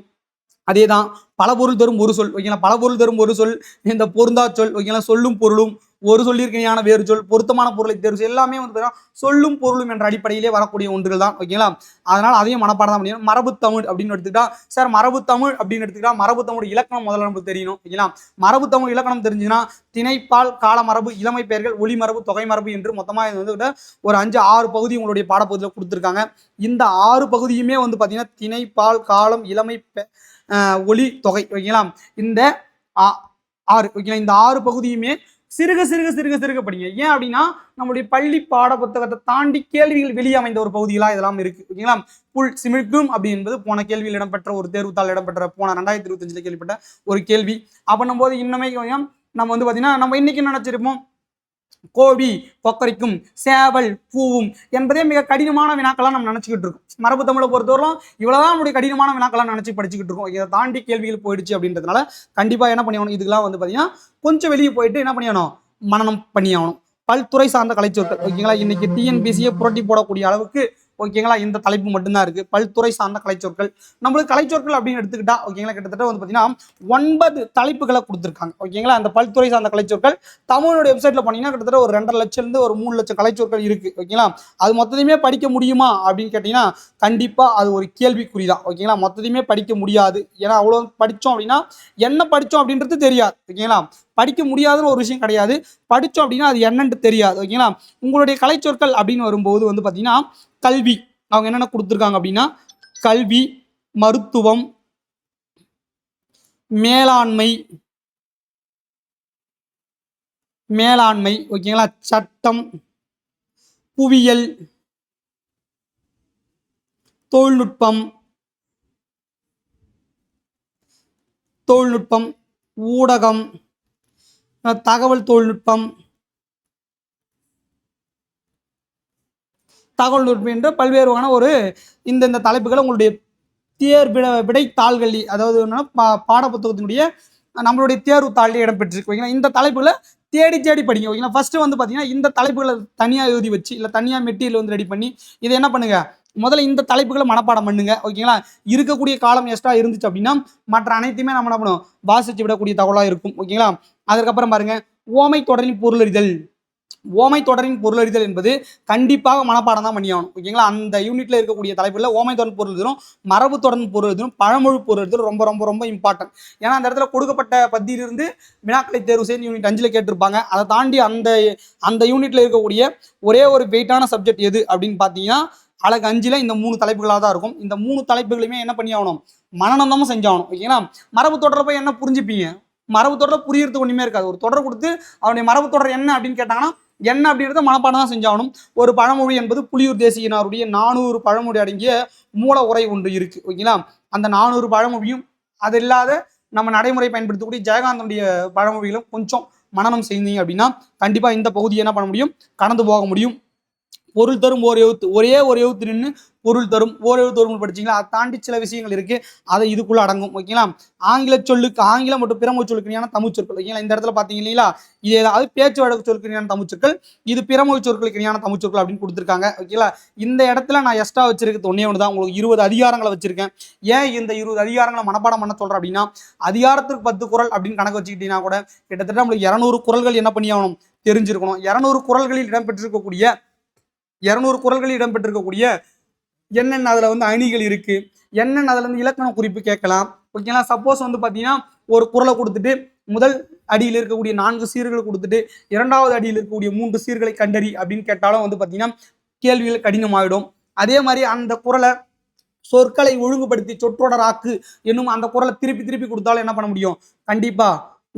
அதே தான் பல பொருள் தரும் ஒரு சொல். ஓகேங்களா, பல பொருள் தரும் ஒரு சொல், இந்த பொருந்தா சொல். ஓகேங்களா, சொல்லும் பொருளும் ஒரு சொல்லியிருக்கையான வேறு சொல், பொருத்தமான பொருளை தேர்வு எல்லாமே வந்து சொல்லும் பொருளும் என்ற அடிப்படையிலே வரக்கூடிய ஒன்றுகள் தான். ஓகேங்களா, அதனால அதையும் மனப்பாடம் தான் முடியும். மரபு தமிழ் அப்படின்னு எடுத்துக்கிட்டா சார் மரபு தமிழ் அப்படின்னு எடுத்துக்கிட்டா மரபு தமிழ் இலக்கணம் முதல்ல நமக்கு தெரியணும். ஓகேங்களா, மரபு தமிழ் இலக்கணம் தெரிஞ்சுன்னா திணைப்பால் கால மரபு இளமை பெயர்கள் ஒளி மரபு தொகை மரபு என்று மொத்தமாக இது வந்து ஒரு 5-6 பகுதி உங்களுடைய பாடப்பகுதியில் கொடுத்துருக்காங்க. இந்த 6 பகுதியுமே வந்து பார்த்தீங்கன்னா திணைப்பால் காலம் இளமை ஒளி தொகை. ஓகேங்களா, இந்த 6 ஓகேங்களா, இந்த 6 பகுதியுமே சிறுக சிறுக சிறுக சிறுக படிங்க. ஏன் அப்படின்னா நம்மளுடைய பள்ளி பாட புத்தகத்தை தாண்டி கேள்விகள் வெளியே அமைந்த ஒரு பகுதிகளாக இதெல்லாம் இருக்கு. ஓகேங்களா, புல் சிமிழ்க்கும் அப்படி என்பது போன கேள்வியில் இடம்பெற்ற ஒரு தேர்வுத்தாள் இடம்பெற்ற போன 2025 கேள்விப்பட்ட ஒரு கேள்வி. அப்படின்னும் போது இன்னமே நம்ம வந்து பார்த்தீங்கன்னா நம்ம இன்னைக்கு நினைச்சிருப்போம் கோழி கொக்கரிக்கும் சேவல் பூவும் என்பதே மிக கடினமான வினாக்கெல்லாம் நம்ம நினைச்சுக்கிட்டு இருக்கோம். மரபு தமிழை பொறுத்தவரைக்கும் இவ்வளவுதான் நம்முடைய கடினமான வினாக்கெல்லாம் நினைச்சு படிச்சுக்கிட்டு இருக்கோம். இதை தாண்டி கேள்விகள் போயிடுச்சு அப்படின்றதுனால கண்டிப்பா என்ன பண்ணியாகணும், இதுக்கெல்லாம் வந்து பாத்தீங்கன்னா கொஞ்சம் வெளியே போயிட்டு என்ன பண்ணியாகணும், மனனம் பண்ணியாகணும். பல்துறை சார்ந்த கலைச்சொற்கள். ஓகேங்களா, இன்னைக்கு டிஎன்பிசியை புரட்டி போடக்கூடிய அளவுக்கு ஓகேங்களா இந்த தலைப்பு மட்டும்தான் இருக்கு. பல்துறை சார்ந்த கலைச்சொற்கள். நம்மளுக்கு கலைச்சொற்கள் அப்படின்னு எடுத்துக்கிட்டா ஓகேங்களா கிட்டத்தட்ட வந்து பார்த்தீங்கன்னா 9 தலைப்புகளை கொடுத்துருக்காங்க. ஓகேங்களா, அந்த பல்துறை சார்ந்த கலைச்சொற்கள் தமிழோட வெப்சைட்ல போனீங்கன்னா கிட்டத்தட்ட ஒரு 2.5 லட்சம் ஒரு 3 லட்சம் கலைச்சொற்கள் இருக்கு. ஓகேங்களா, அது மொத்தத்தையுமே படிக்க முடியுமா அப்படின்னு கேட்டீங்கன்னா கண்டிப்பா அது ஒரு கேள்விக்குறி தான். ஓகேங்களா, மொத்தத்தையுமே படிக்க முடியாது. ஏன்னா அவ்வளோ படித்தோம் அப்படின்னா என்ன படித்தோம் அப்படின்றது தெரியாது. ஓகேங்களா, படிக்க முடியாதுன்னு ஒரு விஷயம் கிடையாது, படித்தோம் அப்படின்னா அது என்னன்னு தெரியாது. ஓகேங்களா, உங்களுடைய கலைச்சொற்கள் அப்படின்னு வரும்போது வந்து பார்த்தீங்கன்னா கல்வி அவங்க என்னென்ன கொடுத்துருக்காங்க அப்படின்னா கல்வி, மருத்துவம், மேலாண்மை மேலாண்மை ஓகேங்களா, சட்டம், புவியியல், தொழில்நுட்பம், ஊடகம், தகவல் தொழில்நுட்பம் என்ற பல்வேறு வகையான ஒரு இந்த தலைப்புகளை உங்களுடைய விடைத்தாள்கள் அதாவது பாட புத்தகத்தினுடைய நம்மளுடைய தேர்வு தாளில் இடம்பெற்றிருக்கு. ஓகேங்களா, இந்த தலைப்புகளை தேடி தேடி படிங்க. ஓகேங்களா, ஃபர்ஸ்ட் வந்து பார்த்தீங்கன்னா இந்த தலைப்புகளை தனியாக எழுதி வச்சு இல்லை தனியாக மெட்டீரியல் வந்து ரெடி பண்ணி இதை என்ன பண்ணுங்க, முதல்ல இந்த தலைப்புகளை மனப்பாடம் பண்ணுங்க. ஓகேங்களா, இருக்கக்கூடிய காலம் எக்ஸ்ட்ரா இருந்துச்சு அப்படின்னா மற்ற அனைத்துமே நம்ம என்ன பண்ணுவோம் வாசிச்சு விடக்கூடிய தகவலாக இருக்கும். ஓகேங்களா, அதுக்கப்புறம் பாருங்க ஓமை தொடரின் பொருளறிதல். ஓமை தொடரின் பொருளறிதல் என்பது கண்டிப்பாக மனப்பாடம் தான் பண்ணியாகணும். ஓகேங்களா, அந்த யூனிட்ல இருக்கக்கூடிய தலைப்புல ஓமை தொடர் பொருளறிதலும் மரபு தொடர் பொருளறிதலும் பழமொழி பொருளறிதலும் ரொம்ப ரொம்ப ரொம்ப இம்பார்ட்டன்ட். ஏன்னா அந்த இடத்துல கொடுக்கப்பட்ட பத்தியிலிருந்து வினாக்களை தேர்வு செய்து யூனிட் 5 கேட்டிருப்பாங்க. அதை தாண்டி அந்த யூனிட்ல இருக்கக்கூடிய ஒரே ஒரு வெயிட்டான சப்ஜெக்ட் எது அப்படின்னு பார்த்தீங்கன்னா அழகு 5ல் இந்த 3 தலைப்புகளாக தான் இருக்கும். இந்த 3 தலைப்புகளையுமே என்ன பண்ணி ஆகணும், மனநந்தமும் செஞ்சாகணும். ஓகேங்களா, மரபு தொடரை போய் என்ன புரிஞ்சுப்பீங்க, மரபு தொடர் புரியறதுக்கு ஒன்றுமே இருக்காது. ஒரு தொடர் கொடுத்து அவனுடைய மரபு தொடர் என்ன அப்படின்னு கேட்டாங்கன்னா என்ன அப்படின்றத மனப்பாடம் தான் செஞ்சாகணும். ஒரு பழமொழி என்பது புலியூர் தேசியனாருடைய 400 பழமொழி அடங்கிய மூல உரை ஒன்று இருக்கு. ஓகேங்களா, அந்த 400 பழமொழியும் அது இல்லாத நம்ம நடைமுறை பயன்படுத்தக்கூடிய ஜெயகாந்தனுடைய பழமொழிகளும் கொஞ்சம் மனனம் செய்தீங்க அப்படின்னா கண்டிப்பா இந்த பகுதியை என்ன பண்ண முடியும், கடந்து போக முடியும். பொருள் தரும் ஓர் எழுத்து, ஒரே ஒரு எழுத்து நின்று பொருள் தரும் ஓர் எழுத்து ஒரு படிச்சிங்களா, அதை தாண்டி சில விஷயங்கள் இருக்கு, அதை இதுக்குள்ள அடங்கும். ஓகேங்களா, ஆங்கில சொல்லுக்கு ஆங்கிலம் மற்றும் பிறமொழி சொல்லுக்கு தமிழ் சொற்கள். ஓகேங்களா, இந்த இடத்துல பாத்தீங்க இல்லைங்களா, இது ஏதாவது பேச்சு வழக்கு சொல்லுக்கு தமிழ் சொற்கள், இது பிறமொழி சொற்களுக்கு தமிழ் சொற்கள் அப்படின்னு கொடுத்துருக்காங்க. ஓகேங்களா, இந்த இடத்துல நான் எக்ஸ்ட்ரா வச்சிருக்கிறது ஒன்னே ஒன்று தான், உங்களுக்கு 20 அதிகாரங்களை வச்சிருக்கேன். ஏன் இந்த 20 அதிகாரங்களை மனப்பாடம் பண்ண சொல்றேன் அப்படின்னா அதிகாரத்துக்கு 10 குறள் அப்படின்னு கணக்கு வச்சுக்கிட்டீங்கன்னா கூட கிட்டத்தட்ட நம்மளுக்கு 200 குறள்கள் என்ன பண்ணியாகணும் தெரிஞ்சிருக்கணும். 200 குறள்களில் இடம்பெற்றிருக்கக்கூடிய என்னென்ன அதுல வந்து அணிகள் இருக்கு, என்னென்ன அதுல இருந்து இலக்கண குறிப்பு கேட்கலாம். ஓகேங்களா, சப்போஸ் வந்து பாத்தீங்கன்னா ஒரு குறளை கொடுத்துட்டு முதல் அடியில் இருக்கக்கூடிய 4 சீர்களை கொடுத்துட்டு 2வது அடியில் இருக்கக்கூடிய 3 சீர்களை கண்டறி அப்படின்னு கேட்டாலும் வந்து பாத்தீங்கன்னா கேள்விகள் கடினமாயிடும். அதே மாதிரி அந்த குறளை சொற்களை ஒழுங்குபடுத்தி சொற்றொடராக்கு என்னும் அந்த குறளை திருப்பி திருப்பி கொடுத்தாலும் என்ன பண்ண முடியும்? கண்டிப்பா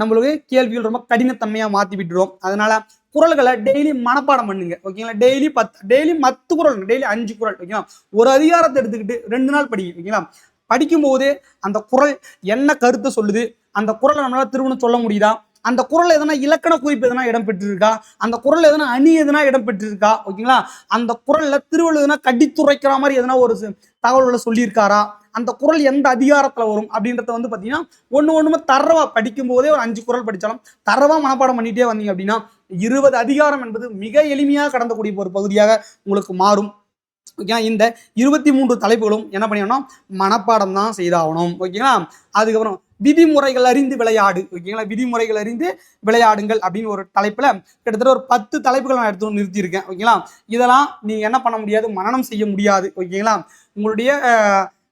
நம்மளுக்கு கேள்விகள் ரொம்ப கடினத்தன்மையா மாத்தி விட்டுரும். அதனால குறள்களை டெய்லி மனப்பாடம் பண்ணுங்க. ஓகேங்களா? டெய்லி 10 குறள், டெய்லி 5 குறள். ஓகேங்களா? ஒரு அதிகாரத்தை எடுத்துக்கிட்டு 2 நாள் படிங்க. ஓகேங்களா? படிக்கும்போது அந்த குறள் என்ன கருத்தை சொல்லுது, அந்த குறளை நம்மளால திரும்ப சொல்ல முடியுதா, அந்த குறள் எதனா இலக்கண குறிப்பு எதனா இடம் பெற்றிருக்கா, அந்த குறள் எதனா அணி எதனா இடம் பெற்றிருக்கா, ஓகேங்களா? அந்த குறள்ல திருவள்ளுவர் எதனா கடித்துரைக்கிற மாதிரி எதனா ஒரு தகவல்களை சொல்லியிருக்காரா, அந்த குறள் எந்த அதிகாரத்துல வரும் அப்படின்றத வந்து பாத்தீங்கன்னா ஒண்ணுமே தரவா படிக்கும் போதே ஒரு 5 குறள் படிச்சாலும் தரவா மனப்பாடம் பண்ணிட்டே வந்தீங்க அப்படின்னா 20 அதிகாரம் என்பது மிக எளிமையாக கடந்தக்கூடிய ஒரு பகுதியாக உங்களுக்கு மாறும். ஓகேங்களா? இந்த 23 தலைப்புகளும் என்ன பண்ணிடணும்? மனப்பாடம் தான் செய்தாகணும். ஓகேங்களா? அதுக்கப்புறம் விதிமுறைகள் அறிந்து விளையாடு. ஓகேங்களா? விதிமுறைகள் அறிந்து விளையாடுங்கள் அப்படின்னு ஒரு தலைப்புல கிட்டத்தட்ட ஒரு 10 தலைப்புகள் நான் எடுத்து நிறுத்தியிருக்கேன். ஓகேங்களா? இதெல்லாம் நீங்க என்ன பண்ண முடியாது? மனனம் செய்ய முடியாது. ஓகேங்களா? உங்களுடைய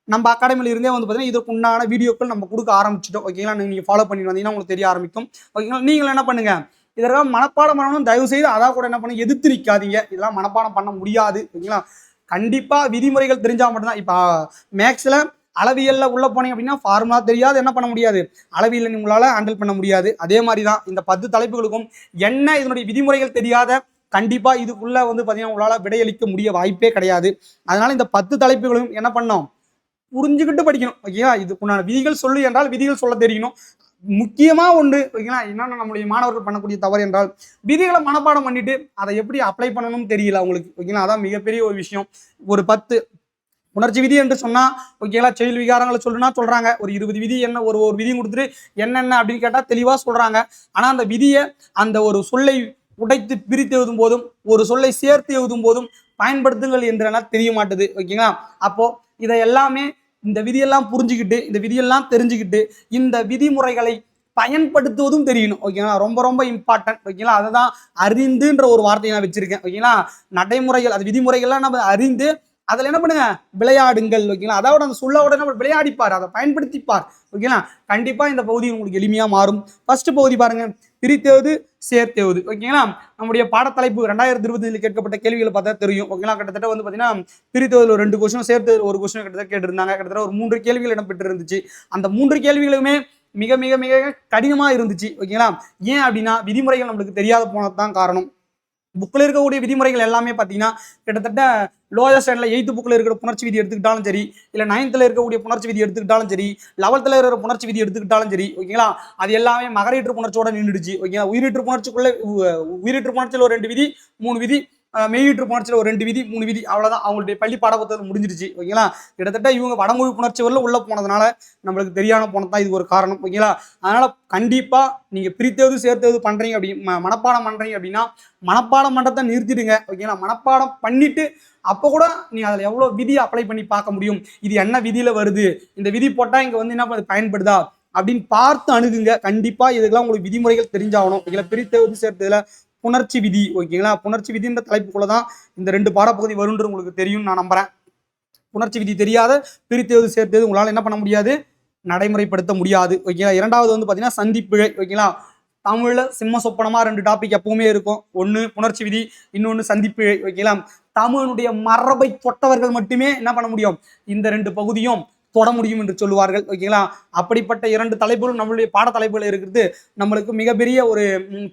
நம்ம அகாடமியில இருந்தே வந்து பார்த்தீங்கன்னா இதற்கு உண்டான வீடியோக்கள் நம்ம கொடுக்க ஆரம்பிச்சிட்டோம். ஓகேங்களா? நீங்க ஃபாலோ பண்ணி வந்தீங்கன்னா உங்களுக்கு தெரிய ஆரம்பிக்கும். ஓகேங்களா? நீங்களும் என்ன பண்ணுங்க? இதெல்லாம் மனப்பாடம் பண்ணணும். தயவு செய்து அதான் கூட என்ன பண்ண எதிர்த்து நிற்காதீங்க. இதெல்லாம் மனப்பாடம் பண்ண முடியாது. ஓகேங்களா? கண்டிப்பா விதிமுறைகள் தெரிஞ்சா மட்டும்தான். இப்போ மேக்ஸ்ல அளவியல்ல உள்ள போனீங்க அப்படின்னா ஃபார்முலா தெரியாது, என்ன பண்ண முடியாது? அளவியல் உங்களால ஹேண்டில் பண்ண முடியாது. அதே மாதிரி தான் இந்த 10 தலைப்புகளுக்கும் என்ன இதனுடைய விதிமுறைகள் தெரியாத கண்டிப்பா இதுக்குள்ள வந்து பார்த்தீங்கன்னா உங்களால விடையளிக்க முடிய வாய்ப்பே கிடையாது. அதனால இந்த 10 தலைப்புகளும் என்ன பண்ணோம்? புரிஞ்சுக்கிட்டு படிக்கணும். ஓகேவா? இதுக்குண்டான விதிகள் சொல்லு என்றால் விதிகள் சொல்ல தெரியணும். முக்கியமா ஒன்று ஓகேங்களா? என்னன்னா நம்மளுடைய மாணவர்கள் பண்ணக்கூடிய தவறு என்றால் விதிகளை மனப்பாடம் பண்ணிட்டு அதை எப்படி அப்ளை பண்ணணும்னு தெரியல அவங்களுக்கு. ஓகேங்களா? அதான் மிகப்பெரிய ஒரு விஷயம். ஒரு 10 உணர்ச்சி விதி என்று சொன்னா ஓகேங்களா? செயல் விகாரங்களை சொல்லுனா சொல்றாங்க. ஒரு 20 விதி என்ன ஒரு விதியும் கொடுத்துட்டு என்னென்ன அப்படின்னு கேட்டா தெளிவா சொல்றாங்க. ஆனா அந்த விதியை அந்த ஒரு சொல்லை உடைத்து பிரித்து எழுதும் போதும் ஒரு சொல்லை சேர்த்து எழுதும் போதும் பயன்படுத்துங்கள் என்றெல்லாம் தெரிய மாட்டுது. ஓகேங்களா? அப்போ இதை எல்லாமே இந்த விதியெல்லாம் புரிஞ்சுக்கிட்டு இந்த விதியெல்லாம் தெரிஞ்சுக்கிட்டு இந்த விதிமுறைகளை பயன்படுத்துவதும் தெரியணும். ஓகேங்களா? ரொம்ப ரொம்ப இம்பார்ட்டன்ட். ஓகேங்களா? அதை தான் அறிந்துன்ற ஒரு வார்த்தையை நான் வச்சிருக்கேன். ஓகேங்களா? நடைமுறைகள் அது விதிமுறைகள்லாம் நம்ம அறிந்து அதில் என்ன பண்ணுங்க? விளையாடுங்கள். ஓகேங்களா? அதோட அந்த சொல்லோட நம்ம விளையாடிப்பார், அதை பயன்படுத்திப்பார். ஓகேங்களா? கண்டிப்பா இந்த பகுதி உங்களுக்கு எளிமையா மாறும். ஃபர்ஸ்ட் பகுதி பாருங்க, பிரித்தெழுது சேர்த்தெழுது. ஓகேங்களா? நம்முடைய பாடத்தலைப்பு 2025 கேட்கப்பட்ட கேள்விகளை பார்த்தா தெரியும். ஓகேங்களா? கிட்டத்தட்ட வந்து பார்த்தீங்கன்னா பிரித்தெழுதல் ஒரு 2 கொஸ்டின், சேர்த்து ஒரு கொஸ்டின் கிட்டத்தட்ட கேட்டிருந்தாங்க. கிட்டத்தட்ட ஒரு 3 கேள்விகள் இடம்பெற்று இருந்துச்சு. அந்த 3 கேள்விகளுமே மிக மிக மிக கடினமா இருந்துச்சு. ஓகேங்களா? ஏன் அப்படின்னா விதிமுறைகள் நம்மளுக்கு தெரியாத போனதுதான் காரணம். புக்கில் இருக்கக்கூடிய விதிமுறைகள் எல்லாமே பார்த்தீங்கன்னா கிட்டத்தட்ட லோயர் ஸ்டாண்டர்ட்ல 8th புக்கில் இருக்கிற புணர்ச்சி விதி எடுத்துக்கிட்டாலும் சரி, இல்லை 9th இருக்கக்கூடிய புணர்ச்சி விதி எடுத்துக்கிட்டாலும் சரி, 11th இருக்கிற புணர்ச்சி விதி எடுத்துக்கிட்டாலும் சரி, ஓகேங்களா? அது எல்லாமே மகரீற்று புணர்ச்சியோட நின்றுடுச்சு. ஓகேங்களா? உயிரீற்று புணர்ச்சிக்குள்ள உயிரீற்று புணர்ச்சியில் ஒரு 2 விதி 3 விதி, மெய்யீற்று புணர்ச்சியில் ஒரு 2 விதி 3 விதி, அவ்வளோதான் அவங்களுடைய பள்ளி பாடப்புத்தகம் முடிஞ்சிருச்சு. ஓகேங்களா? கிட்டத்தட்ட இவங்க வடமொழி புணர்ச்சி வரல உள்ள போனதுனால நம்மளுக்கு தெரியாம போனதான் இது ஒரு காரணம். ஓகேங்களா? அதனால கண்டிப்பா நீங்க பிரித்தெழுது சேர்த்தெழுது பண்றீங்க அப்படி மனப்பாடம் பண்றீங்க அப்படின்னா மனப்பாடம் பண்றதை நிறுத்திடுங்க. ஓகேங்களா? மனப்பாடம் பண்ணிட்டு அப்போ கூட நீ அதில் எவ்வளோ விதியை அப்ளை பண்ணி பார்க்க முடியும், இது என்ன விதியில் வருது, இந்த விதி போட்டால் இங்கே வந்து என்ன பயன்படுதா அப்படின்னு பார்த்து அணுகுங்க. கண்டிப்பாக இதுக்கெல்லாம் உங்களுக்கு விதிமுறைகள் தெரிஞ்சாகணும். இதில் பிரித்தெழுது சேர்த்ததுல புணர்ச்சி விதி. ஓகேங்களா? புணர்ச்சி விதின்ற தலைப்புக்குள்ள தான் இந்த 2 பாடப்பகுதி வரும்னு உங்களுக்கு தெரியும் நான் நம்புறேன். புணர்ச்சி விதி தெரியாத பிரித்தெழுது சேர்த்தது உங்களால் என்ன பண்ண முடியாது? நடைமுறைப்படுத்த முடியாது. ஓகேங்களா? இரண்டாவது வந்து பார்த்தீங்கன்னா சந்திப்பிழை. ஓகேங்களா? தமிழ்ல சிம்ம சொப்பனமா 2 டாபிக் எப்பவுமே இருக்கும். ஒன்று புணர்ச்சி விதி, இன்னொன்று சந்திப்பிழை. ஓகேங்களா? தமிழனுடைய மரபை தொட்டவர்கள் மட்டுமே என்ன பண்ண முடியும்? இந்த 2 பகுதியும் தொட முடியும் என்று சொல்லுவார்கள். ஓகேங்களா? அப்படிப்பட்ட 2 தலைப்புகளும் நம்மளுடைய பாட தலைப்புகள் இருக்கிறது நம்மளுக்கு மிகப்பெரிய ஒரு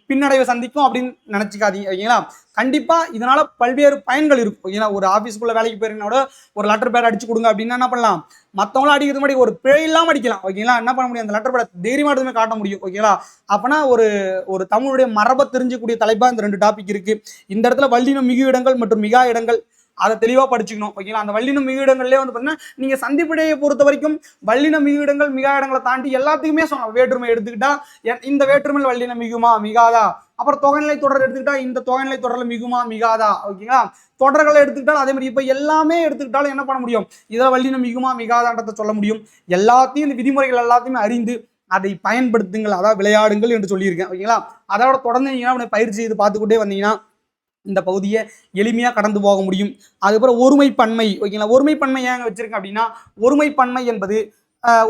பின்னடைவை சந்திக்கும் அப்படின்னு நினைச்சுக்காதீங்க. ஓகேங்களா? கண்டிப்பா இதனால பல்வேறு பயன்கள் இருக்கும். ஓகேங்களா? ஒரு ஆஃபீஸ்க்குள்ள வேலைக்கு போயிருந்தோட ஒரு லெட்டர் பேட் அடிச்சு கொடுங்க அப்படின்னா என்ன பண்ணலாம்? மற்றவங்களும் அடிக்கிறது மாதிரி ஒரு பிழை இல்லாமல் அடிக்கலாம். ஓகேங்களா? என்ன பண்ண முடியும்? அந்த லெட்டர் பேட் தைரியமா எடுத்துமே காட்ட முடியும். ஓகேங்களா? அப்பனா ஒரு தமிழுடைய மரபை தெரிஞ்சக்கூடிய தலைப்பா இந்த 2 டாபிக் இருக்கு. இந்த இடத்துல வல்லினம் மிகு இடங்கள் மற்றும் மிகா இடங்கள் அதை தெளிவாக படிச்சுக்கணும். ஓகேங்களா? அந்த வல்லினம் மிகு இடங்கள்லேயே வந்து பார்த்தீங்கன்னா நீங்கள் சந்திப்பிடையை பொறுத்த வரைக்கும் வல்லினம் மிகு இடங்கள் மிகா இடங்களை தாண்டி எல்லாத்துக்குமே சொல்லலாம். வேற்றுமை எடுத்துக்கிட்டா இந்த வேற்றுமையில் வல்லினம் மிகுமா மிகாதா, அப்புறம் தொகைநிலை தொடர் எடுத்துக்கிட்டா இந்த தொகைநிலை தொடரில் மிகுமா மிகாதா. ஓகேங்களா? தொடர்களை எடுத்துக்கிட்டாலும் அதே மாதிரி இப்போ எல்லாமே எடுத்துக்கிட்டாலும் என்ன பண்ண முடியும்? இதில் வல்லினம் மிகுமா மிகாதான்றதை சொல்ல முடியும். எல்லாத்தையும் இந்த விதிமுறைகள் எல்லாத்தையுமே அறிந்து அதை பயன்படுத்துங்கள், அதாவது விளையாடுங்கள் என்று சொல்லியிருக்கேன். ஓகேங்களா? அதோட தொடர்ந்து நீங்கள் பயிற்சி செய்து பார்த்துக்கிட்டே வந்தீங்கன்னா இந்த பகுதியை எளிமையாக கடந்து போக முடியும். அதுக்கப்புறம் ஒருமைப்பன்மை. ஓகேங்களா? ஒருமைப்பன்மை ஏங்க வச்சிருக்கேன் அப்படின்னா ஒருமைப்பன்மை என்பது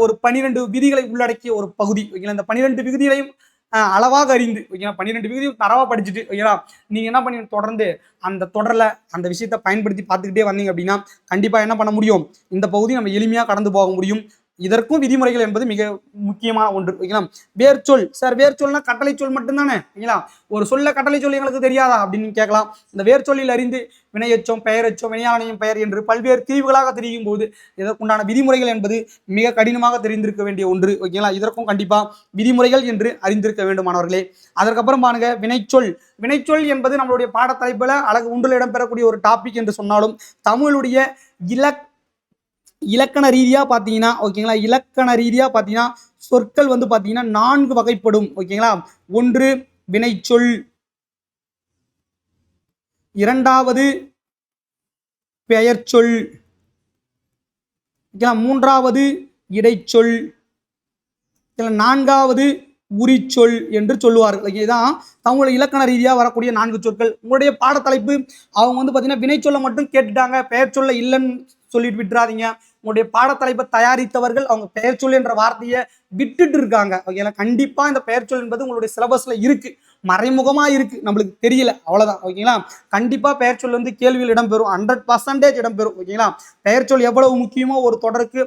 ஒரு 12 விதிகளை உள்ளடக்கிய ஒரு பகுதி. ஓகேங்களா? இந்த 12 விதிகளையும் அளவாக அறிந்து ஓகேங்களா 12 விகுதி தரவா படிச்சுட்டு ஓகேங்களா நீங்க என்ன பண்ணி தொடர்ந்து அந்த தொடரில் அந்த விஷயத்தை பயன்படுத்தி பார்த்துக்கிட்டே வந்தீங்க அப்படின்னா கண்டிப்பா என்ன பண்ண முடியும், இந்த பகுதி நம்ம எளிமையா கடந்து போக முடியும். இதற்கும் விதிமுறைகள் என்பது மிக முக்கியமான ஒன்று ஓகேங்களா. வேர்ச்சொல் சார், வேர்ச்சொல்னா கட்டளை சொல் மட்டும்தானே ஓகேங்களா, ஒரு சொல்ல கட்டளை சொல் எங்களுக்கு தெரியாதா அப்படின்னு கேட்கலாம். இந்த வேர்ச்சொல்லில் அறிந்து வினையச்சம், பெயரச்சம், வினையாளனையும் பெயர் என்று பல்வேறு தீவுகளாக தெரியும் போது இதற்குண்டான விதிமுறைகள் என்பது மிக கடினமாக தெரிந்திருக்க வேண்டிய ஒன்று ஓகேங்களா. இதற்கும் கண்டிப்பா விதிமுறைகள் என்று அறிந்திருக்க வேண்டும் மாணவர்களே. அதற்கப்புறம் பாருங்க வினைச்சொல். வினைச்சொல் என்பது நம்மளுடைய பாடத்தலைப்புல அழகு ஒன்றில் இடம்பெறக்கூடிய ஒரு டாபிக் என்று சொன்னாலும் தமிழுடைய இலக்கண ரீதியா பாத்தீங்கன்னா ஓகேங்களா, இலக்கண ரீதியா பாத்தீங்கன்னா சொற்கள் வந்து பாத்தீங்கன்னா 4 வகைப்படும் ஓகேங்களா. ஒன்று வினைச்சொல், இரண்டாவது பெயர்ச்சொல், மூன்றாவது இடைச்சொல், நான்காவது உரிச்சொல் என்று சொல்லுவார்கள். இதுதான் தமிழ் இலக்கண ரீதியா வரக்கூடிய 4 சொற்கள். உங்களுடைய பாடத்தலைப்பு அவங்க வந்து பாத்தீங்கன்னா வினைச்சொல்லை மட்டும் கேட்டுட்டாங்க, பெயர் சொல்ல இல்லைன்னு சொல்லிட்டு விட்டுறாதீங்க. உங்களுடைய பாடத்தலைப்பை தயாரித்தவர்கள் அவங்க பெயர் சொல் என்ற வார்த்தையை விட்டுட்டு இருக்காங்க ஓகேங்களா. கண்டிப்பா இந்த பெயர் சொல் என்பது உங்களுடைய சிலபஸ்ல இருக்கு, மறைமுகமா இருக்கு, நம்மளுக்கு தெரியல அவ்வளவுதான் ஓகேங்களா. கண்டிப்பா பெயர் சொல் வந்து கேள்வியில் இடம்பெறும், 100% இடம்பெறும் ஓகேங்களா. பெயர் சொல் எவ்வளவு முக்கியமோ ஒரு தொடருக்கு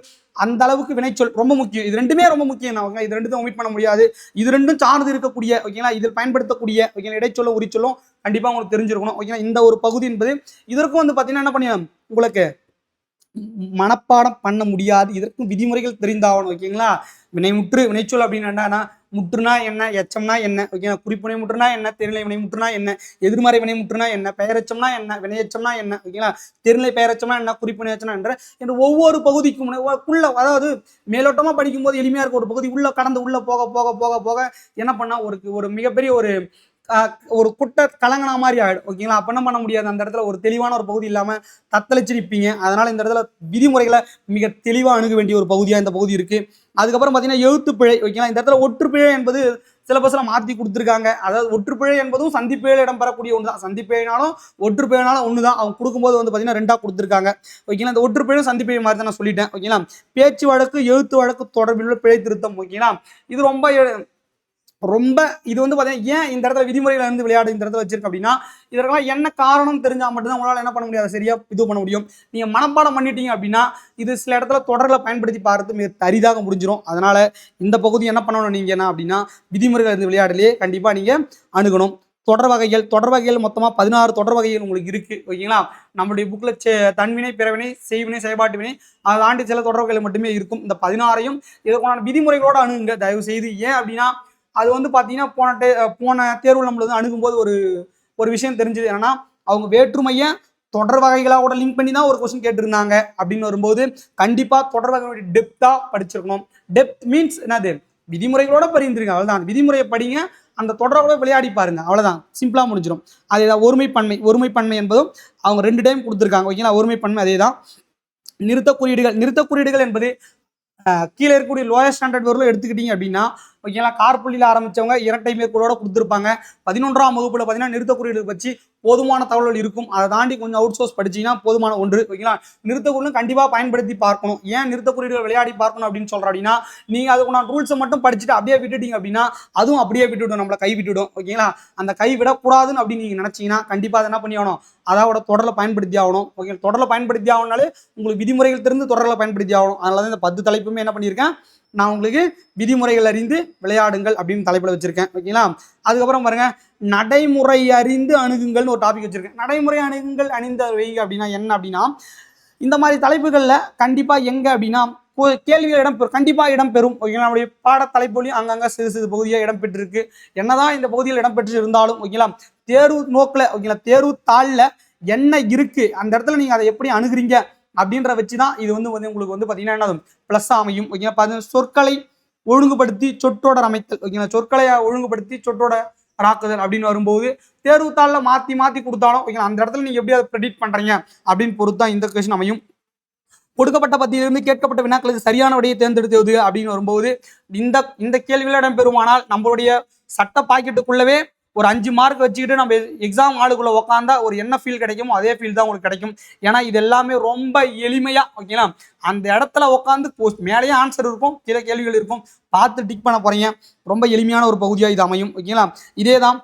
அந்த அளவுக்கு வினைச்சொல் ரொம்ப முக்கியம். இது ரெண்டுமே ரொம்ப முக்கியம். இது ரெண்டும் ஒமிட் பண்ண முடியாது. இது ரெண்டும் சார்ந்து இருக்கக்கூடிய ஓகேங்களா, இதில் பயன்படுத்தக்கூடிய ஓகேங்களா இடைச்சொல்லும் உரிச்சொல்லும் கண்டிப்பா உங்களுக்கு தெரிஞ்சிருக்கணும் ஓகேங்களா. இந்த ஒரு பகுதி என்பது இதற்கும் வந்து பாத்தீங்கன்னா என்ன பண்ணி உங்களுக்கு மனப்பாடம் பண்ண முடியாது, இதற்கும் விதிமுறைகள் தெரிந்தாகணும் ஓகேங்களா. வினைமுற்று வினைச்சொல் அப்படின்னா முற்றுனா என்ன, எச்சம்னா என்ன ஓகேங்களா, குறிப்புனை முற்றுனா என்ன, தெருநிலை வினை முற்றுனா என்ன, எதிர்மறை வினை முற்றுனா என்ன, பெயரச்சம்னா என்ன, வினையச்சம்னா என்ன ஓகேங்களா, தெருநிலை பெயரச்சம்னா என்ன, குறிப்புனை எச்சம்னா என்ற ஒவ்வொரு பகுதிக்கும் உள்ள அதாவது மேலோட்டமா படிக்கும் போது எளிமையா இருக்க ஒரு பகுதி உள்ள கடந்து உள்ள போக போக போக போக என்ன பண்ணா ஒரு மிகப்பெரிய ஒரு குட்ட கலங்கனா மாதிரி ஆயிடும் ஓகேங்களா. அப்ப என்ன பண்ண முடியாது, அந்த இடத்துல ஒரு தெளிவான ஒரு பகுதி இல்லாம தத்தளிச்சு நிற்பீங்க. அதனால இந்த இடத்துல விதிமுறைகளை மிக தெளிவா அணுக வேண்டிய ஒரு பகுதியா இந்த பகுதி இருக்கு. அதுக்கப்புறம் பாத்தீங்கன்னா எழுத்துப்பிழை ஓகேங்களா. இந்த இடத்துல ஒற்றுப்பிழை என்பது சிலபஸ்ல மாத்தி கொடுத்துருக்காங்க. அதாவது ஒற்றுப்பிழை என்பதும் சந்திப்பிழையில் இடம்பெறக்கூடிய ஒன்று தான். சந்திப்பிழைனாலும் ஒற்றுப்பிழைனாலும் ஒண்ணுதான். அவங்க கொடுக்கும்போது வந்து பாத்தீங்கன்னா 2ஆ கொடுத்துருக்காங்க ஓகேங்களா. இந்த ஒற்றுப்பிழை சந்திப்பிழை மாதிரி தான் நான் சொல்லிட்டேன் ஓகேங்களா. பேச்சு வழக்கு எழுத்து வழக்கு தொடர்பில் பிழை திருத்தம் ஓகேங்களா. இது ரொம்ப இது வந்து பாத்தீங்கன்னா ஏன் இந்த இடத்துல விதிமுறைகள் இருந்து விளையாடு இந்த இடத்துல வச்சிருக்கு அப்படின்னா இதற்கெல்லாம் என்ன காரணம் தெரிஞ்சா மட்டும்தான் உங்களால் என்ன பண்ண முடியாது, சரியா இது பண்ண முடியும். நீங்க மனப்பாடம் பண்ணிட்டீங்க அப்படின்னா இது சில இடத்துல தொடர்ல பயன்படுத்தி பார்த்து மிக தரிதாக முடிஞ்சிடும். அதனால இந்த பகுதி என்ன பண்ணணும் நீங்க என்ன அப்படின்னா விதிமுறைகள் இருந்து விளையாடலையே கண்டிப்பா நீங்க அணுகணும். தொடர் வகைகள் மொத்தமா 16 தொடர் வகைகள் உங்களுக்கு இருக்கு ஓகேங்களா. நம்மளுடைய புக்ல தன்வினை, பிறவினை, செய்வினை, செயல்பாட்டு வினை அதை தாண்டி சில தொடர் வகைகள் மட்டுமே இருக்கும். இந்த 16ஐயும் இதற்கான விதிமுறைகளோட அணுகுங்க தயவு செய்து. ஏன் அப்படின்னா அது வந்து பாத்தீங்கன்னா போன தேர்வு நம்மளுக்கு அணுகும்போது ஒரு விஷயம் தெரிஞ்சது என்னன்னா அவங்க வேற்றுமையை தொடர் வகைகளோட லிங்க் பண்ணி தான் ஒரு கொஸ்டின் கேட்டிருந்தாங்க. அப்படின்னு வரும்போது கண்டிப்பா தொடர் வகையோட டெப்தா படிச்சிருக்கணும். டெப்த் மீன்ஸ் என்னது, விதிமுறைகளோட பரிந்துருங்க அவ்வளவுதான். விதிமுறையை படிங்க, அந்த தொடரோட விளையாடி பாருங்க அவ்வளவுதான், சிம்பிளா முடிஞ்சிடும். அதேதான் ஒருமைப்பன்மை என்பதும் அவங்க 2 டைம் கொடுத்துருக்காங்க ஓகேங்களா. ஒருமைப்பன்மை அதேதான். நிறுத்த குறியீடுகள் என்பது கீழே இருக்கக்கூடிய லோயர் ஸ்டாண்டர்ட் வரலும் எடுத்துக்கிட்டீங்க அப்படின்னா ஓகேங்களா. கார்புள்ளியில் ஆரம்பிச்சவங்க இரட்டை மேற்கோளோட கொடுத்துருப்பாங்க. 11ஆம் வகுப்புல பார்த்தீங்கன்னா நிறுத்த குறியீடு வச்சு போதுமான தகவல்கள் இருக்கும். அதை தாண்டி கொஞ்சம் அவுட் சோர்ஸ் படிச்சீங்கன்னா போதுமான ஒன்று ஓகேங்களா. நிறுத்த குறியீடு கண்டிப்பா பயன்படுத்தி பார்க்கணும். ஏன் நிறுத்த குறியீடுகள் விளையாடி பார்க்கணும் அப்படின்னு சொல்றேன் அப்படின்னா நீங்க அதுக்குள்ள ரூல்ஸை மட்டும் படிச்சுட்டு அப்படியே விட்டுட்டீங்க அப்படின்னா அதுவும் அப்படியே விட்டுவிடும், நம்மளை கை விட்டுவிடும் ஓகேங்களா. அந்த கை விடக்கூடாதுன்னு அப்படின்னு நீங்க நினைச்சீங்கன்னா கண்டிப்பா அதை என்ன பண்ணி ஆகணும், அதோட தொடரில் பயன்படுத்தி ஆகணும் ஓகே. தொடரில் பயன்படுத்தி ஆகணும்னாலே உங்களுக்கு விதிமுறைகள் தெரிந்து தொடரில் பயன்படுத்தி ஆகணும். அதனால தான் இந்த 10 தலைப்புமே என்ன பண்ணியிருக்கேன் நான் உங்களுக்கு விதிமுறைகள் அறிந்து விளையாடுங்கள் அப்படின்னு தலைப்புல வச்சிருக்கேன் ஓகேங்களா. அதுக்கப்புறம் பாருங்க நடைமுறை அறிந்து அணுகுங்கள்னு ஒரு டாபிக் வச்சிருக்கேன். நடைமுறை அணுகுங்கள் அணிந்த வைங்க அப்படின்னா என்ன அப்படின்னா இந்த மாதிரி தலைப்புகள்ல கண்டிப்பா எங்க அப்படின்னா கேள்விகள் இடம்பெறும், கண்டிப்பா இடம்பெறும் ஓகேங்களா. நம்முடைய பாடத்தலைப்புலையும் அங்கங்க சிறு பகுதியாக இடம்பெற்றிருக்கு. என்னதான் இந்த பகுதியில் இடம்பெற்று இருந்தாலும் ஓகேங்களா தேர்வு நோக்கில் ஓகேங்களா தேர்வு தாளில் என்ன இருக்கு அந்த இடத்துல நீங்க அதை எப்படி அணுகுறீங்க அப்படின்ற வச்சுதான் இது வந்து உங்களுக்கு வந்து பாத்தீங்கன்னா என்ன பிளஸ் அமையும் ஓகேங்களா. சொற்களை ஒழுங்குபடுத்தி சொற்றோடர் அமைத்தல் ஓகேங்களா. சொற்களை ஒழுங்குபடுத்தி சொற்றோடர் ஆக்குதல் அப்படின்னு வரும்போது தேர்வுத்தாளில் மாத்தி கொடுத்தாலும் ஓகேங்களா அந்த இடத்துல நீங்க எப்படி அதை ப்ரெடிக்ட் பண்றீங்க அப்படின்னு பொறுத்தான் இந்த கொஸ்டின் அமையும். கொடுக்கப்பட்ட பத்தியிலிருந்து கேட்கப்பட்ட வினாக்களுக்கு சரியான விடையை தேர்ந்தெடுத்தது அப்படின்னு வரும்போது இந்த கேள்விகள் இடம்பெறுமானால் நம்மளுடைய சட்ட பாக்கெட்டுக்குள்ளவே ஒரு 5 மார்க் வச்சுக்கிட்டு நம்ம எக்ஸாம் ஹாலுக்குள்ள உட்காந்தா ஒரு என்ன ஃபீல் கிடைக்குமோ அதே ஃபீல் தான் உங்களுக்கு கிடைக்கும். ஏன்னா இது எல்லாமே ரொம்ப எளிமையா ஓகேங்களா அந்த இடத்துல உட்காந்து மேலேயே ஆன்சர் இருக்கும், கீழே கேள்விகள் இருக்கும், பார்த்து டிக் பண்ண போறீங்க. ரொம்ப எளிமையான ஒரு பகுதியாக இது அமையும் ஓகேங்களா. இதே தான்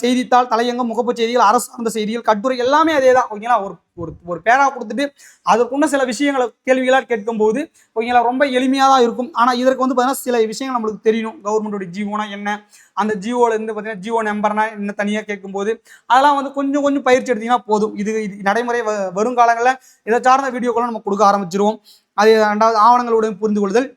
செய்தித்தாள், தலையங்கம், முகப்பு செய்திகள், அரசு சார்ந்த செய்திகள், கட்டுரை எல்லாமே அதே தான் ஓகேங்களா. ஒரு ஒரு ஒரு பேரா கொடுத்துட்டு அதற்குள்ள சில விஷயங்களை கேள்விகளாக கேட்கும்போது ஓகேங்களா ரொம்ப எளிமையாக தான் இருக்கும். ஆனால் இதற்கு வந்து பார்த்தீங்கன்னா சில விஷயங்கள் நம்மளுக்கு தெரியணும். கவர்மெண்டோட ஜிஓனா என்ன, அந்த ஜிஓல இருந்து பார்த்தீங்கன்னா ஜிஓ நம்பர்னா என்ன தனியாக கேட்கும்போது அதெல்லாம் வந்து கொஞ்சம் கொஞ்சம் பயிற்சி எடுத்தீங்கன்னா போதும். இது நடைமுறை வருங்காலங்களில் இதை சார்ந்த வீடியோக்களும் நம்ம கொடுக்க ஆரம்பிச்சிருவோம். அது 2வது ஆவணங்களுடன் புரிந்து கொள்ளுதல்,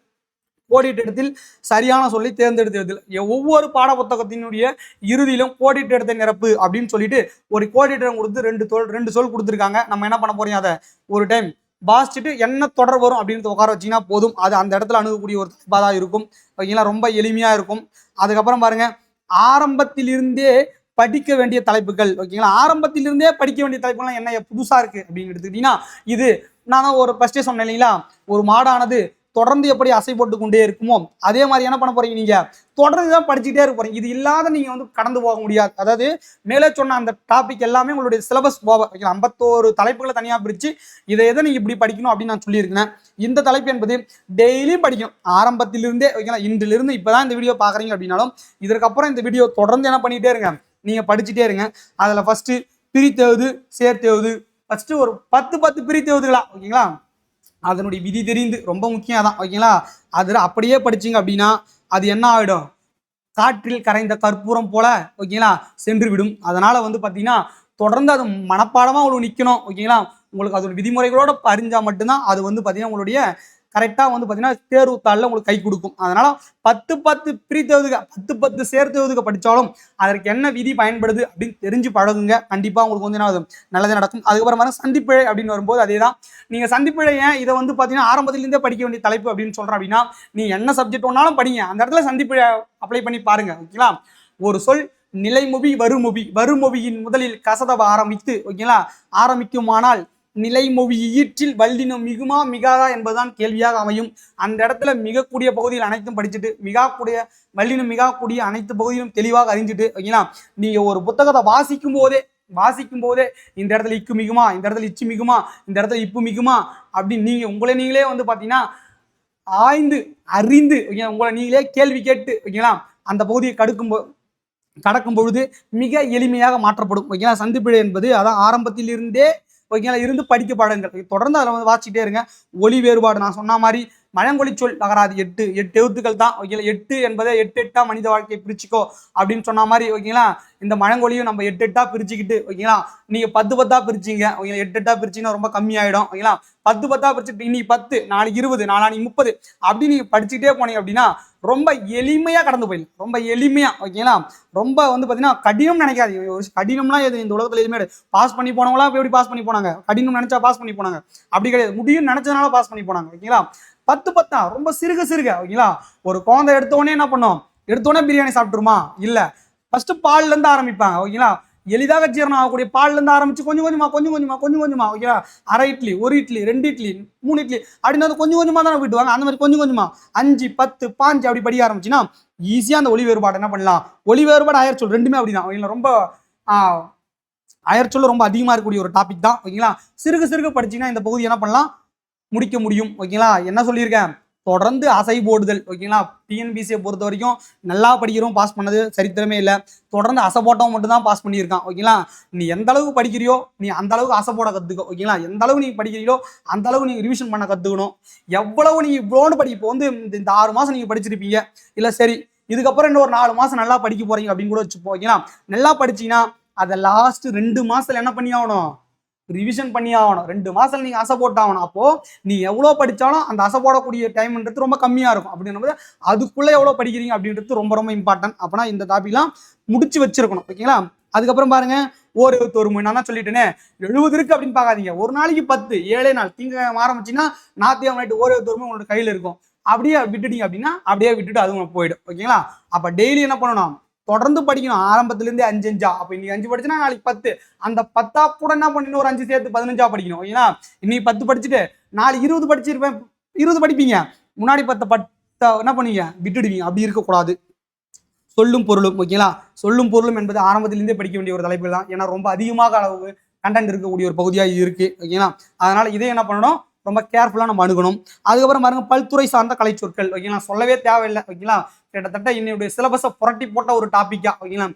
கோடிட்டிடத்தில் சரியான சொல்லி தேர்ந்தெடுத்ததில் ஒவ்வொரு பாட புத்தகத்தினுடைய இறுதியிலும் கோடிட்டிடத்தை நிரப்பு அப்படின்னு சொல்லிட்டு ஒரு கோடிட்டிடம் கொடுத்து 2 சொல் கொடுத்துருக்காங்க. நம்ம என்ன பண்ண போறோம், அதை ஒரு டைம் வாசிச்சுட்டு என்ன தொடர் வரும் அப்படின்னு உட்கார வச்சிங்கன்னா போதும். அது அந்த இடத்துல அணுகக்கூடிய ஒரு தலைப்பாக தான் இருக்கும் ஓகேங்களா. ரொம்ப எளிமையா இருக்கும். அதுக்கப்புறம் பாருங்க, ஆரம்பத்திலிருந்தே படிக்க வேண்டிய தலைப்புகள் ஓகேங்களா. ஆரம்பத்திலிருந்தே படிக்க வேண்டிய தலைப்புகள்லாம் என்ன புதுசா இருக்கு அப்படின்னு எடுத்துக்கிட்டீங்கன்னா, இது நான் ஒரு ஃபர்ஸ்டே சொன்னேன் இல்லைங்களா, ஒரு மாடானது தொடர்ந்து எப்படி அசை போட்டு கொண்டே இருக்குமோ அதே மாதிரி என்ன பண்ண போறீங்க, நீங்க தொடர்ந்து தான் படிச்சுட்டே இருக்க போறீங்க. இது இல்லாத நீங்க வந்து கடந்து போக முடியாது. அதாவது மேலே சொன்ன அந்த டாபிக் எல்லாமே உங்களுடைய சிலபஸ் ஓவர் 51 தலைப்புகளை தனியாக பிரிச்சு இதை எதை நீங்க இப்படி படிக்கணும் அப்படின்னு நான் சொல்லியிருக்கேன். இந்த தலைப்பு என்பது டெய்லியும் படிக்கணும் ஆரம்பத்திலிருந்தே ஓகேங்களா. இன்றிலிருந்து இப்பதான் இந்த வீடியோ பாக்குறீங்க அப்படின்னாலும் இதற்கப்புறம் இந்த வீடியோ தொடர்ந்து என்ன பண்ணிட்டே இருங்க, நீங்க படிச்சுட்டே இருங்க. அதுல ஃபர்ஸ்ட் பிரித்தெழுது, சேர்த்தெழுது, ஃபர்ஸ்ட் ஒரு 10 பிரித்தெழுதுகளா ஓகேங்களா. அதனுடைய விதி தெரிந்து ரொம்ப முக்கியம் தான் ஓகேங்களா. அதில் அப்படியே படிச்சிங்க அப்படின்னா அது என்ன ஆகிடும், காற்றில் கரைந்த கற்பூரம் போல ஓகேங்களா சென்று விடும். அதனால வந்து பார்த்தீங்கன்னா தொடர்ந்து அது மனப்பாடமாக உங்களுக்கு நிற்கணும் ஓகேங்களா. உங்களுக்கு அதோட விதிமுறைகளோட அறிஞ்சால் மட்டும்தான் அது வந்து பார்த்தீங்கன்னா உங்களுடைய கரெக்டாக வந்து பார்த்தீங்கன்னா தேர்வு தாளில் உங்களுக்கு கை கொடுக்கும். அதனால 10 பிரித்தெழுதுக 10 சேர்த்தெழுதுக படித்தாலும் அதற்கு என்ன விதி பயன்படுது அப்படின்னு தெரிஞ்சு பழகுங்க. கண்டிப்பாக உங்களுக்கு வந்து என்ன நல்லதே நடக்கும். அதுக்கப்புறம் பாருங்க, சந்திப்பிழை அப்படின்னு வரும்போது அதே தான். நீங்கள் சந்திப்பிழை ஏன் இதை வந்து பார்த்தீங்கன்னா ஆரம்பத்திலேருந்தே படிக்க வேண்டிய தலைப்பு அப்படின்னு சொல்கிறேன் அப்படின்னா, நீ என்ன சப்ஜெக்ட் ஒன்றாலும் படிங்க, அந்த இடத்துல சந்திப்பிழை அப்ளை பண்ணி பாருங்க ஓகேங்களா. ஒரு சொல் நிலைமொழி வருமொழியின் முதலில் கசதவ ஆரம்பித்து ஓகேங்களா ஆரம்பிக்குமானால் நிலைமொழி ஈற்றில் வல்லினம் மிகுமா மிகாதா என்பதுதான் கேள்வியாக அமையும். அந்த இடத்துல மிகக்கூடிய பகுதியில் அனைத்தும் படிச்சுட்டு மிகக்கூடிய வல்லினம் மிகக்கூடிய அனைத்து பகுதியிலும் தெளிவாக அறிஞ்சிட்டு ஓகேங்களா நீங்க ஒரு புத்தகத்தை வாசிக்கும் போதே இந்த இடத்துல இக்கு மிகுமா, இந்த இடத்துல இச்சு மிகுமா, இந்த இடத்துல இப்பு மிகுமா அப்படின்னு நீங்களே வந்து பாத்தீங்கன்னா ஆய்ந்து அறிந்து உங்களை நீங்களே கேள்வி கேட்டு ஓகேங்களா அந்த பகுதியை கடக்கும் பொழுது மிக எளிமையாக மாற்றப்படும் ஓகேங்களா. சந்திப்பிழை என்பது அதான் ஆரம்பத்திலிருந்தே ஓகேங்களா இருந்து படிக்க பாடங்கள் தொடர்ந்து அதில் வந்து வாசிக்கிட்டே இருங்க. ஒலி வேறுபாடு நான் சொன்ன மாதிரி மழங்கொழி சொல் நகராது. 8 எழுத்துக்கள் தான் ஓகேங்களா. 8 என்பதை 8 மனித வாழ்க்கையை பிரிச்சுக்கோ அப்படின்னு சொன்ன மாதிரி ஓகேங்களா. இந்த மழங்கொழியும் நம்ம 8 பிரிச்சுக்கிட்டு ஓகேங்களா நீங்க 10 பிரிச்சிங்க ஓகேங்களா. 8 பிரிச்சிங்கன்னா ரொம்ப கம்மியாயிடும் ஓகேங்களா. 10 பிரிச்சுட்டு இன்னைக்கு 10, நாளைக்கு 20, நாளைக்கு 30 அப்படி நீங்க படிச்சுட்டே போனீங்க அப்படின்னா ரொம்ப எளிமையா கடந்து போயிடலாம். ரொம்ப எளிமையா ஓகேங்களா. ரொம்ப வந்து பாத்தீங்கன்னா கடினம் நினைக்காதீங்க. கடினம்லாம் எது இந்த உலகத்துல எதுவுமே பாஸ் பண்ணி போனவங்களா எப்படி பாஸ் பண்ணி போனாங்க, கடினம் நினைச்சா பாஸ் பண்ணி போனாங்க அப்படி கிடையாது. முடியும் நினைச்சதுனால பாஸ் பண்ணி போனாங்க ஓகேங்களா. 10 ரொம்ப சிறுக ஓகேங்களா. ஒரு குழந்தை எடுத்தோடனே என்ன பண்ணும், எடுத்தோடனே பிரியாணி சாப்பிட்டுருமா, இல்ல ஃபர்ஸ்ட் பால்ல இருந்து ஆரம்பிப்பாங்க ஓகேங்களா. எளிதாக ஜீரணம் ஆகக்கூடிய பால்ல இருந்து ஆரம்பிச்சு கொஞ்சம் கொஞ்சமா ஓகேங்களா. அரை இட்லி, 1 இட்லி, 2 இட்லி, 3 இட்லி அப்படின்னு கொஞ்சம் கொஞ்சமா தான் விட்டுவாங்க. அந்த மாதிரி கொஞ்சமா 5, 10, 5 அப்படி படிக்க ஆரம்பிச்சுன்னா ஈஸியா அந்த ஒலி வேறுபாடு என்ன பண்ணலாம், ஒலி வேறுபாடு அயற்சொல் ரெண்டுமே அப்படிதான் ஓகேங்களா. ரொம்ப அயற்சொல் ரொம்ப அதிகமா இருக்கக்கூடிய ஒரு டாபிக் தான் ஓகேங்களா. சிறுக படிச்சீங்கன்னா இந்த பகுதி என்ன பண்ணலாம், முடிக்க முடியும் ஓகேங்களா. என்ன சொல்லியிருக்கேன், தொடர்ந்து அசை போடுதல் ஓகேங்களா. டிஎன்பிசியை பொறுத்த வரைக்கும் நல்லா படிக்கிறோம் பாஸ் பண்ணது சரித்திரமே இல்லை. தொடர்ந்து அசை போட்டவன் மட்டும் தான் பாஸ் பண்ணியிருக்கான் ஓகேங்களா. நீ எந்த அளவுக்கு படிக்கிறியோ நீ அந்த அளவுக்கு அசை போட கற்றுக்கோ ஓகேங்களா. எந்த அளவுக்கு நீங்க படிக்கிறீங்களோ அந்த அளவுக்கு நீங்க ரிவிஷன் பண்ண கற்றுக்கணும். எவ்வளவு நீங்க இவ்வளோன்னு இப்போ வந்து இந்த 6 மாதம் நீங்க படிச்சிருப்பீங்க, இல்லை சரி இதுக்கப்புறம் இன்னும் ஒரு 4 மாதம் நல்லா படிக்க போறீங்க அப்படின்னு கூட வச்சுப்போம் ஓகேங்களா. நல்லா படிச்சீங்கன்னா அதை லாஸ்ட் 2 மாசத்துல என்ன பண்ணி ஆகணும், ரிவிஷன் பண்ணி ஆகணும். 2 மாசத்துல நீங்க அசை போட்டாகணும். அப்போ நீ எவ்வளவு படிச்சாலும் அந்த அசை போடக்கூடிய டைம்ன்றது ரொம்ப கம்மியா இருக்கும். அப்படின்னும் அதுக்குள்ள எவ்வளவு படிக்கிறீங்க அப்படின்றது ரொம்ப ரொம்ப இம்பார்ட்டன்ட். அப்பனா இந்த டாபிக்லாம் முடிச்சு வச்சிருக்கணும் ஓகேங்களா. அதுக்கப்புறம் பாருங்க, ஒரு மணி நான் தான் சொல்லிட்டேனே 70 இருக்கு அப்படின்னு பார்க்காதீங்க. ஒரு நாளைக்கு 10, 7 நாள் திங்க ஆரம்பிச்சுன்னா நாத்தியம் நைட்டு ஒரு உங்களோட கையில இருக்கும். அப்படியே விட்டுட்டீங்க அப்படின்னா அப்படியே விட்டுட்டு அதுவும் போயிடும் ஓகேங்களா. அப்ப டெய்லி என்ன பண்ணணும், தொடர்ந்து படிக்கணும். ஆரம்பத்திலிருந்தே 5 அப்ப இன்னைக்கு 5 படிச்சுன்னா நாளைக்கு 10, அந்த 10 கூட என்ன பண்ணணும், ஒரு 5 சேர்த்து 15 படிக்கணும் ஓகேங்களா. இன்னைக்கு 10 படிச்சுட்டு நாளைக்கு 20 படிச்சிருப்பேன், 20 படிப்பீங்க. முன்னாடி 10 என்ன பண்ணீங்க விட்டுடுவீங்க. அப்படி இருக்கக்கூடாது. சொல்லும் பொருளும். ஓகேங்களா, சொல்லும் பொருளும் என்பது ஆரம்பத்திலிருந்தே படிக்க வேண்டிய ஒரு தலைப்புகள் தான். ஏன்னா ரொம்ப அதிகமாக அளவு கண்டென்ட் இருக்கக்கூடிய ஒரு பகுதியாக இருக்கு. ஓகேங்களா, அதனால இதை என்ன பண்ணணும், ரொம்ப கேர்ஃபுல்லாக நம்ம அணுகணும். அதுக்கப்புறம் பாருங்க, பல்துறை சார்ந்த கலைச்சொற்கள். ஓகேங்களா, சொல்லவே தேவையில்லை. ஓகேங்களா, கிட்டத்தட்ட என்னுடைய சிலபஸை புரட்டி போட்ட ஒரு டாபிக்கா. ஓகேங்களா,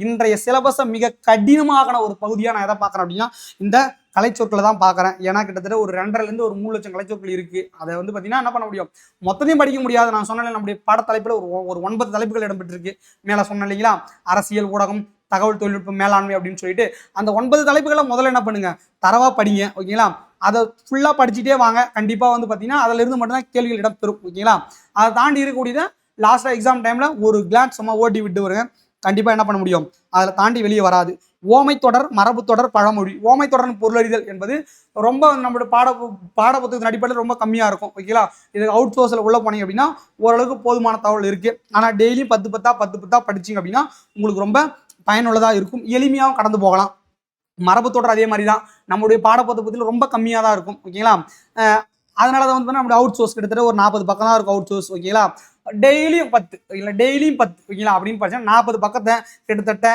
இன்றைய சிலபஸை மிக கடினமான ஒரு பகுதியாக நான் எதை பார்க்குறேன் அப்படின்னா இந்த கலைச்சொற்களை தான் பார்க்குறேன். ஏன்னா கிட்டத்தட்ட ஒரு 2.5 ஒரு 3 லட்சம் கலைச்சொற்கள் இருக்கு. அதை வந்து பார்த்தீங்கன்னா என்ன பண்ண முடியும், மொத்தத்தையும் படிக்க முடியாது. நான் சொன்னேன், நம்முடைய பாடத்தலைப்பில் ஒரு 9 தலைப்புகள் இடம்பெற்றிருக்கு. மேலே சொன்னேன் இல்லைங்களா, அரசியல், ஊடகம், தகவல் தொழில்நுட்பம், மேலாண்மை அப்படின்னு சொல்லிட்டு அந்த 9 தலைப்புகளை முதல்ல என்ன பண்ணுங்க, தரவா படிங்க. ஓகேங்களா, அதை ஃபுல்லாக படிச்சுட்டே வாங்க. கண்டிப்பாக வந்து பார்த்தீங்கன்னா அதில் இருந்து மட்டும்தான் கேள்விகள் இடம்பெறும். ஓகேங்களா, அதை தாண்டி இருக்கக்கூடியதை லாஸ்ட்டாக எக்ஸாம் டைமில் ஒரு கிளான்ஸ் சும்மா ஓட்டி விட்டு வருங்க. கண்டிப்பாக என்ன பண்ண முடியும், அதில் தாண்டி வெளியே வராது. ஓமை தொடர், மரபு தொடர், பழமொழி. ஓமை தொடர்னு பொருளறிதல் என்பது ரொம்ப நம்மளோட பாடப்புத்தகத்தின் அடிப்படையில் ரொம்ப கம்மியாக இருக்கும். ஓகேங்களா, இது அவுட் சோர்ஸில் உள்ள போனீங்க அப்படின்னா ஓரளவுக்கு போதுமான தகவல் இருக்குது. ஆனால் டெய்லி 10 படிச்சிங்க அப்படின்னா உங்களுக்கு ரொம்ப பயனுள்ளதாக இருக்கும். எளிமையாகவும் கடந்து போகலாம். மரபு தொடர் அதே மாதிரி தான், நம்மளுடைய பாடப்புத்தகத்தில் ரொம்ப கம்மியாக தான் இருக்கும். ஓகேங்களா, அதனால தான் வந்து நம்மளுடைய அவுட் சோர்ஸ் கிட்டத்தட்ட ஒரு 40 பக்கம் தான் இருக்கும் அவுட் சோர்ஸ். ஓகேங்களா, டெய்லியும் 10 இல்லை டெய்லியும் 10. ஓகேங்களா, அப்படின்னு பார்த்தீங்கன்னா 40 பக்கத்தை கிட்டத்தட்ட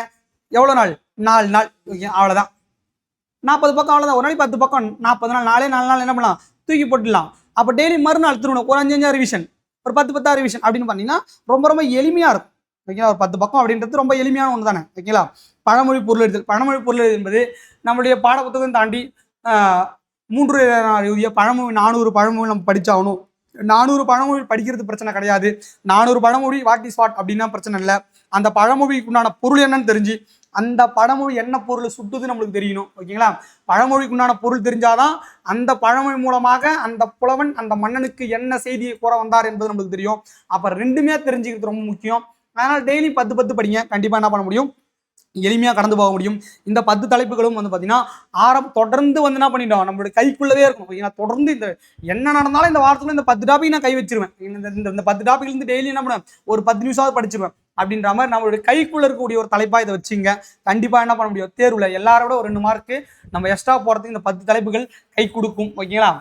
எவ்வளோ நாள், 4 நாள். ஓகே, அவ்வளோதான். 40 பக்கம் அவ்வளோதான். ஒரு நாளைக்கு 10 பக்கம், 40 நாள், 4 நாள் என்ன பண்ணலாம், தூக்கி போட்டுடலாம். அப்போ டெய்லி மறுநாள் திருவணும் ஒரு 5 ரிவிஷன், ஒரு 10 ரிவிஷன் அப்படின்னு பார்த்தீங்கன்னா ரொம்ப ரொம்ப எளிமையாக இருக்கும். ஓகேங்களா, ஒரு 10 பக்கம் அப்படின்றது ரொம்ப எளிமையான ஒன்று தானே. ஓகேங்களா, பழமொழி பொருளெழுதல். பழமொழி பொருளெழுதல் என்பது நம்மளுடைய பாடப்புத்தகம் தாண்டி 3 எழுதிய பழமொழி 400 பழமொழி நம்ம படிச்சாகணும். 400 பழமொழி படிக்கிறது பிரச்சனை கிடையாது. 400 பழமொழி வாட் இஸ் வாட் அப்படின்னா பிரச்சனை இல்லை. அந்த பழமொழிக்கு உண்டான பொருள் என்னன்னு தெரிஞ்சு அந்த பழமொழி என்ன பொருள் சுட்டுது நம்மளுக்கு தெரியணும். ஓகேங்களா, பழமொழிக்கு உண்டான பொருள் தெரிஞ்சாதான் அந்த பழமொழி மூலமாக அந்த புலவன் அந்த மன்னனுக்கு என்ன செய்தியை கூற வந்தார் என்பது நம்மளுக்கு தெரியும். அப்போ ரெண்டுமே தெரிஞ்சுக்கிறது ரொம்ப முக்கியம். அதனால் டெய்லி 10 படிங்க. கண்டிப்பாக என்ன பண்ண முடியும், எளிமையாக கடந்து போக முடியும். இந்த 10 தலைப்புகளும் வந்து பார்த்தீங்கன்னா தொடர்ந்து வந்து என்ன பண்ணிட்டோம், நம்மளுடைய கைக்குள்ளவே இருக்கும். ஓகேங்களா, தொடர்ந்து இந்த என்ன நடந்தாலும் இந்த வாரத்தில் இந்த 10 டாபிக் நான் கை வச்சிருவேன். இந்த 10 டாபிக்லேருந்து டெய்லி என்ன பண்ணுவேன், ஒரு 10 நிமிஷமாவது படிச்சிருவேன். அப்படின்ற மாதிரி நம்மளுடைய கைக்குள்ள இருக்கக்கூடிய ஒரு தலைப்பாக இதை வச்சுங்க. கண்டிப்பாக என்ன பண்ண முடியும், தேர்வில் எல்லாரோட ஒரு 2 மார்க்கு நம்ம எக்ஸ்ட்ரா போகிறதுக்கு இந்த 10 தலைப்புகள் கை கொடுக்கும். ஓகேங்களா,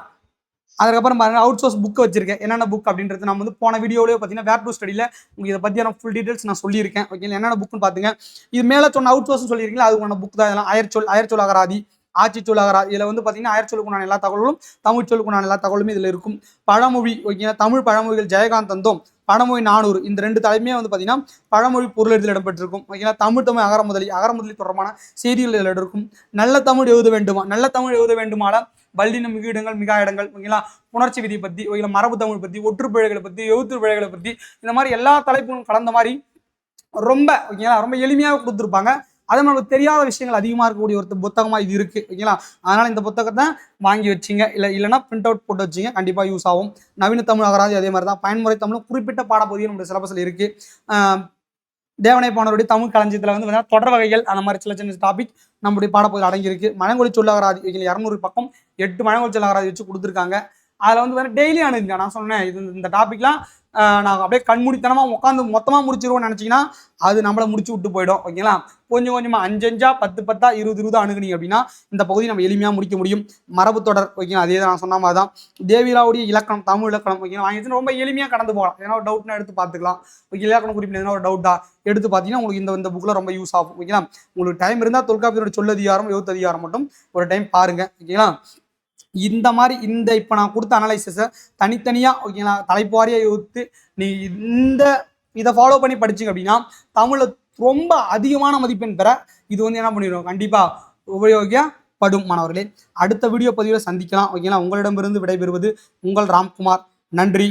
அதுக்கப்புறம் பாருங்க, அவுட் சோர்ஸ் புக் வச்சிருக்கேன். என்னென்ன புக் அப்படின்றது நம்ம வந்து போன வீடியோலேயே பார்த்தீங்கன்னா வேர் டு ஸ்டடியில் உங்களுக்கு இதை பற்றியான ஃபுல் டீட்டெயில்ஸ் நான் சொல்லியிருக்கேன். ஓகேங்களா, என்னென்ன புக்குன்னு பார்த்துங்க. இது மேலே சொன்ன அவுட் சோர்ஸ் சொல்லியிருக்கீங்களா, அதுக்கான புக் தான் இதெல்லாம். அயற்சொல் அகராதி, ஆட்சிச்சொல் அகராதி. இதில் வந்து பார்த்தீங்கன்னா அயற்சொல்லுக்குண்டான எல்லா தகவலும், தமிழ் சொல்லுக்குண்டான எல்லா தகவலுமே இதில் இருக்கும். பழமொழி. ஓகேங்களா, தமிழ் பழமொழிகள் ஜெயகாந்த் தந்தோம், பழமொழி 400. இந்த 2 தலைமையே வந்து பார்த்தீங்கன்னா பழமொழி பொருளெழுதில் இடம்பெற்றிருக்கும். ஓகேங்களா, தமிழ் அகரமுதலி தொடர்பான செய்திகள் இதில் இருக்கும். நல்ல தமிழ் எழுத வேண்டுமா, நல்ல தமிழ் எழுத வேண்டுமால வல்லின மிகு இடங்கள் மிகா இடங்கள். ஓகேங்களா, புணர்ச்சி விதி பற்றி, ஓகேங்களா, மரபு தமிழ் பற்றி, ஒற்றுப்பிழைகளை பற்றி, எழுத்து பிழைகளை பற்றி, இந்த மாதிரி எல்லா தலைப்புகளும் கலந்த மாதிரி ரொம்ப ஓகேங்களா ரொம்ப எளிமையாக கொடுத்துருப்பாங்க. அதே மாதிரி தெரியாத விஷயங்கள் அதிகமாக இருக்கக்கூடிய ஒரு புத்தகமாக இது இருக்குது. ஓகேங்களா, அதனால் இந்த புத்தகத்தை வாங்கி வச்சிங்க. இல்லைன்னா பிரிண்ட் அவுட் போட்டு வச்சிங்க, கண்டிப்பாக யூஸ் ஆகும். நவீன தமிழ் அகராதி அதே மாதிரி தான். பயன்முறை தமிழும் குறிப்பிட்ட பாடப்பகுதியும் நம்மளுடைய சிலபஸில் இருக்குது. தேவனை போனவருடைய தமிழ் களஞ்சியத்தில் வந்து பார்த்தீங்கன்னா தொடர் வகைகள் அந்த மாதிரி சின்ன டாபிக் நம்முடைய பாடப்பகுதியில் அடங்கியிருக்கு. மழங்கொழி சொல்லகராதி 200 பக்கம் 8 மழங்கொழி சொல்லகராதி வச்சு கொடுத்துருக்காங்க. அதில் வந்து வேறு டெய்லி அணுகுங்க. நான் சொன்னேன் இந்த டாபிக்லாம் நான் அப்படியே கண்மூடித்தனமாக உட்காந்து மொத்தமாக முடிச்சிருவோம்னு நினச்சிங்கன்னா அது நம்மளை முடிச்சு விட்டு போயிடும். ஓகேங்களா, கொஞ்சம் கொஞ்சமாக 5 10 20 அணுகுனீங்க அப்படின்னா இந்த பகுதி நம்ம எளிமையாக முடிக்க முடியும். மரபு தொடர். ஓகேங்களா, அதே தான் நான் சொன்ன மாதிரி தான். தேவிராவுடைய இலக்கணம், தமிழ் இலக்கணம். ஓகேங்களா, வாங்கிட்டு ரொம்ப எளிமையாக கடந்து போகலாம். ஏன்னா ஒரு டவுட்னா எடுத்து பார்த்துக்கலாம். ஓகே, இலக்கணம் குறிப்பிட்ட எதனா ஒரு டவுட்டா எடுத்து பார்த்தீங்கன்னா உங்களுக்கு இந்த புக்கில் ரொம்ப யூஸ் ஆகும். ஓகேங்களா, உங்களுக்கு டைம் இருந்தால் தொல்காப்பியரோட சொல்லதிகாரம், எழுத்ததிகாரம் மட்டும் ஒரு டைம் பாருங்கள். ஓகேங்களா, இந்த மாதிரி இப்போ நான் கொடுத்த அனலைசிஸை தனித்தனியாக ஓகேங்களா தலைப்பு வாரியாக யோசித்து நீ இதை ஃபாலோ பண்ணி படிச்சிங்க அப்படின்னா தமிழில் ரொம்ப அதிகமான மதிப்பெண் பெற இது வந்து என்ன பண்ணிடும், கண்டிப்பாக உபயோகப்படும். மாணவர்களே, அடுத்த வீடியோ பதிவில் சந்திக்கலாம். ஓகேங்களா, உங்களிடமிருந்து விடைபெறுவது உங்கள் ராம்குமார். நன்றி.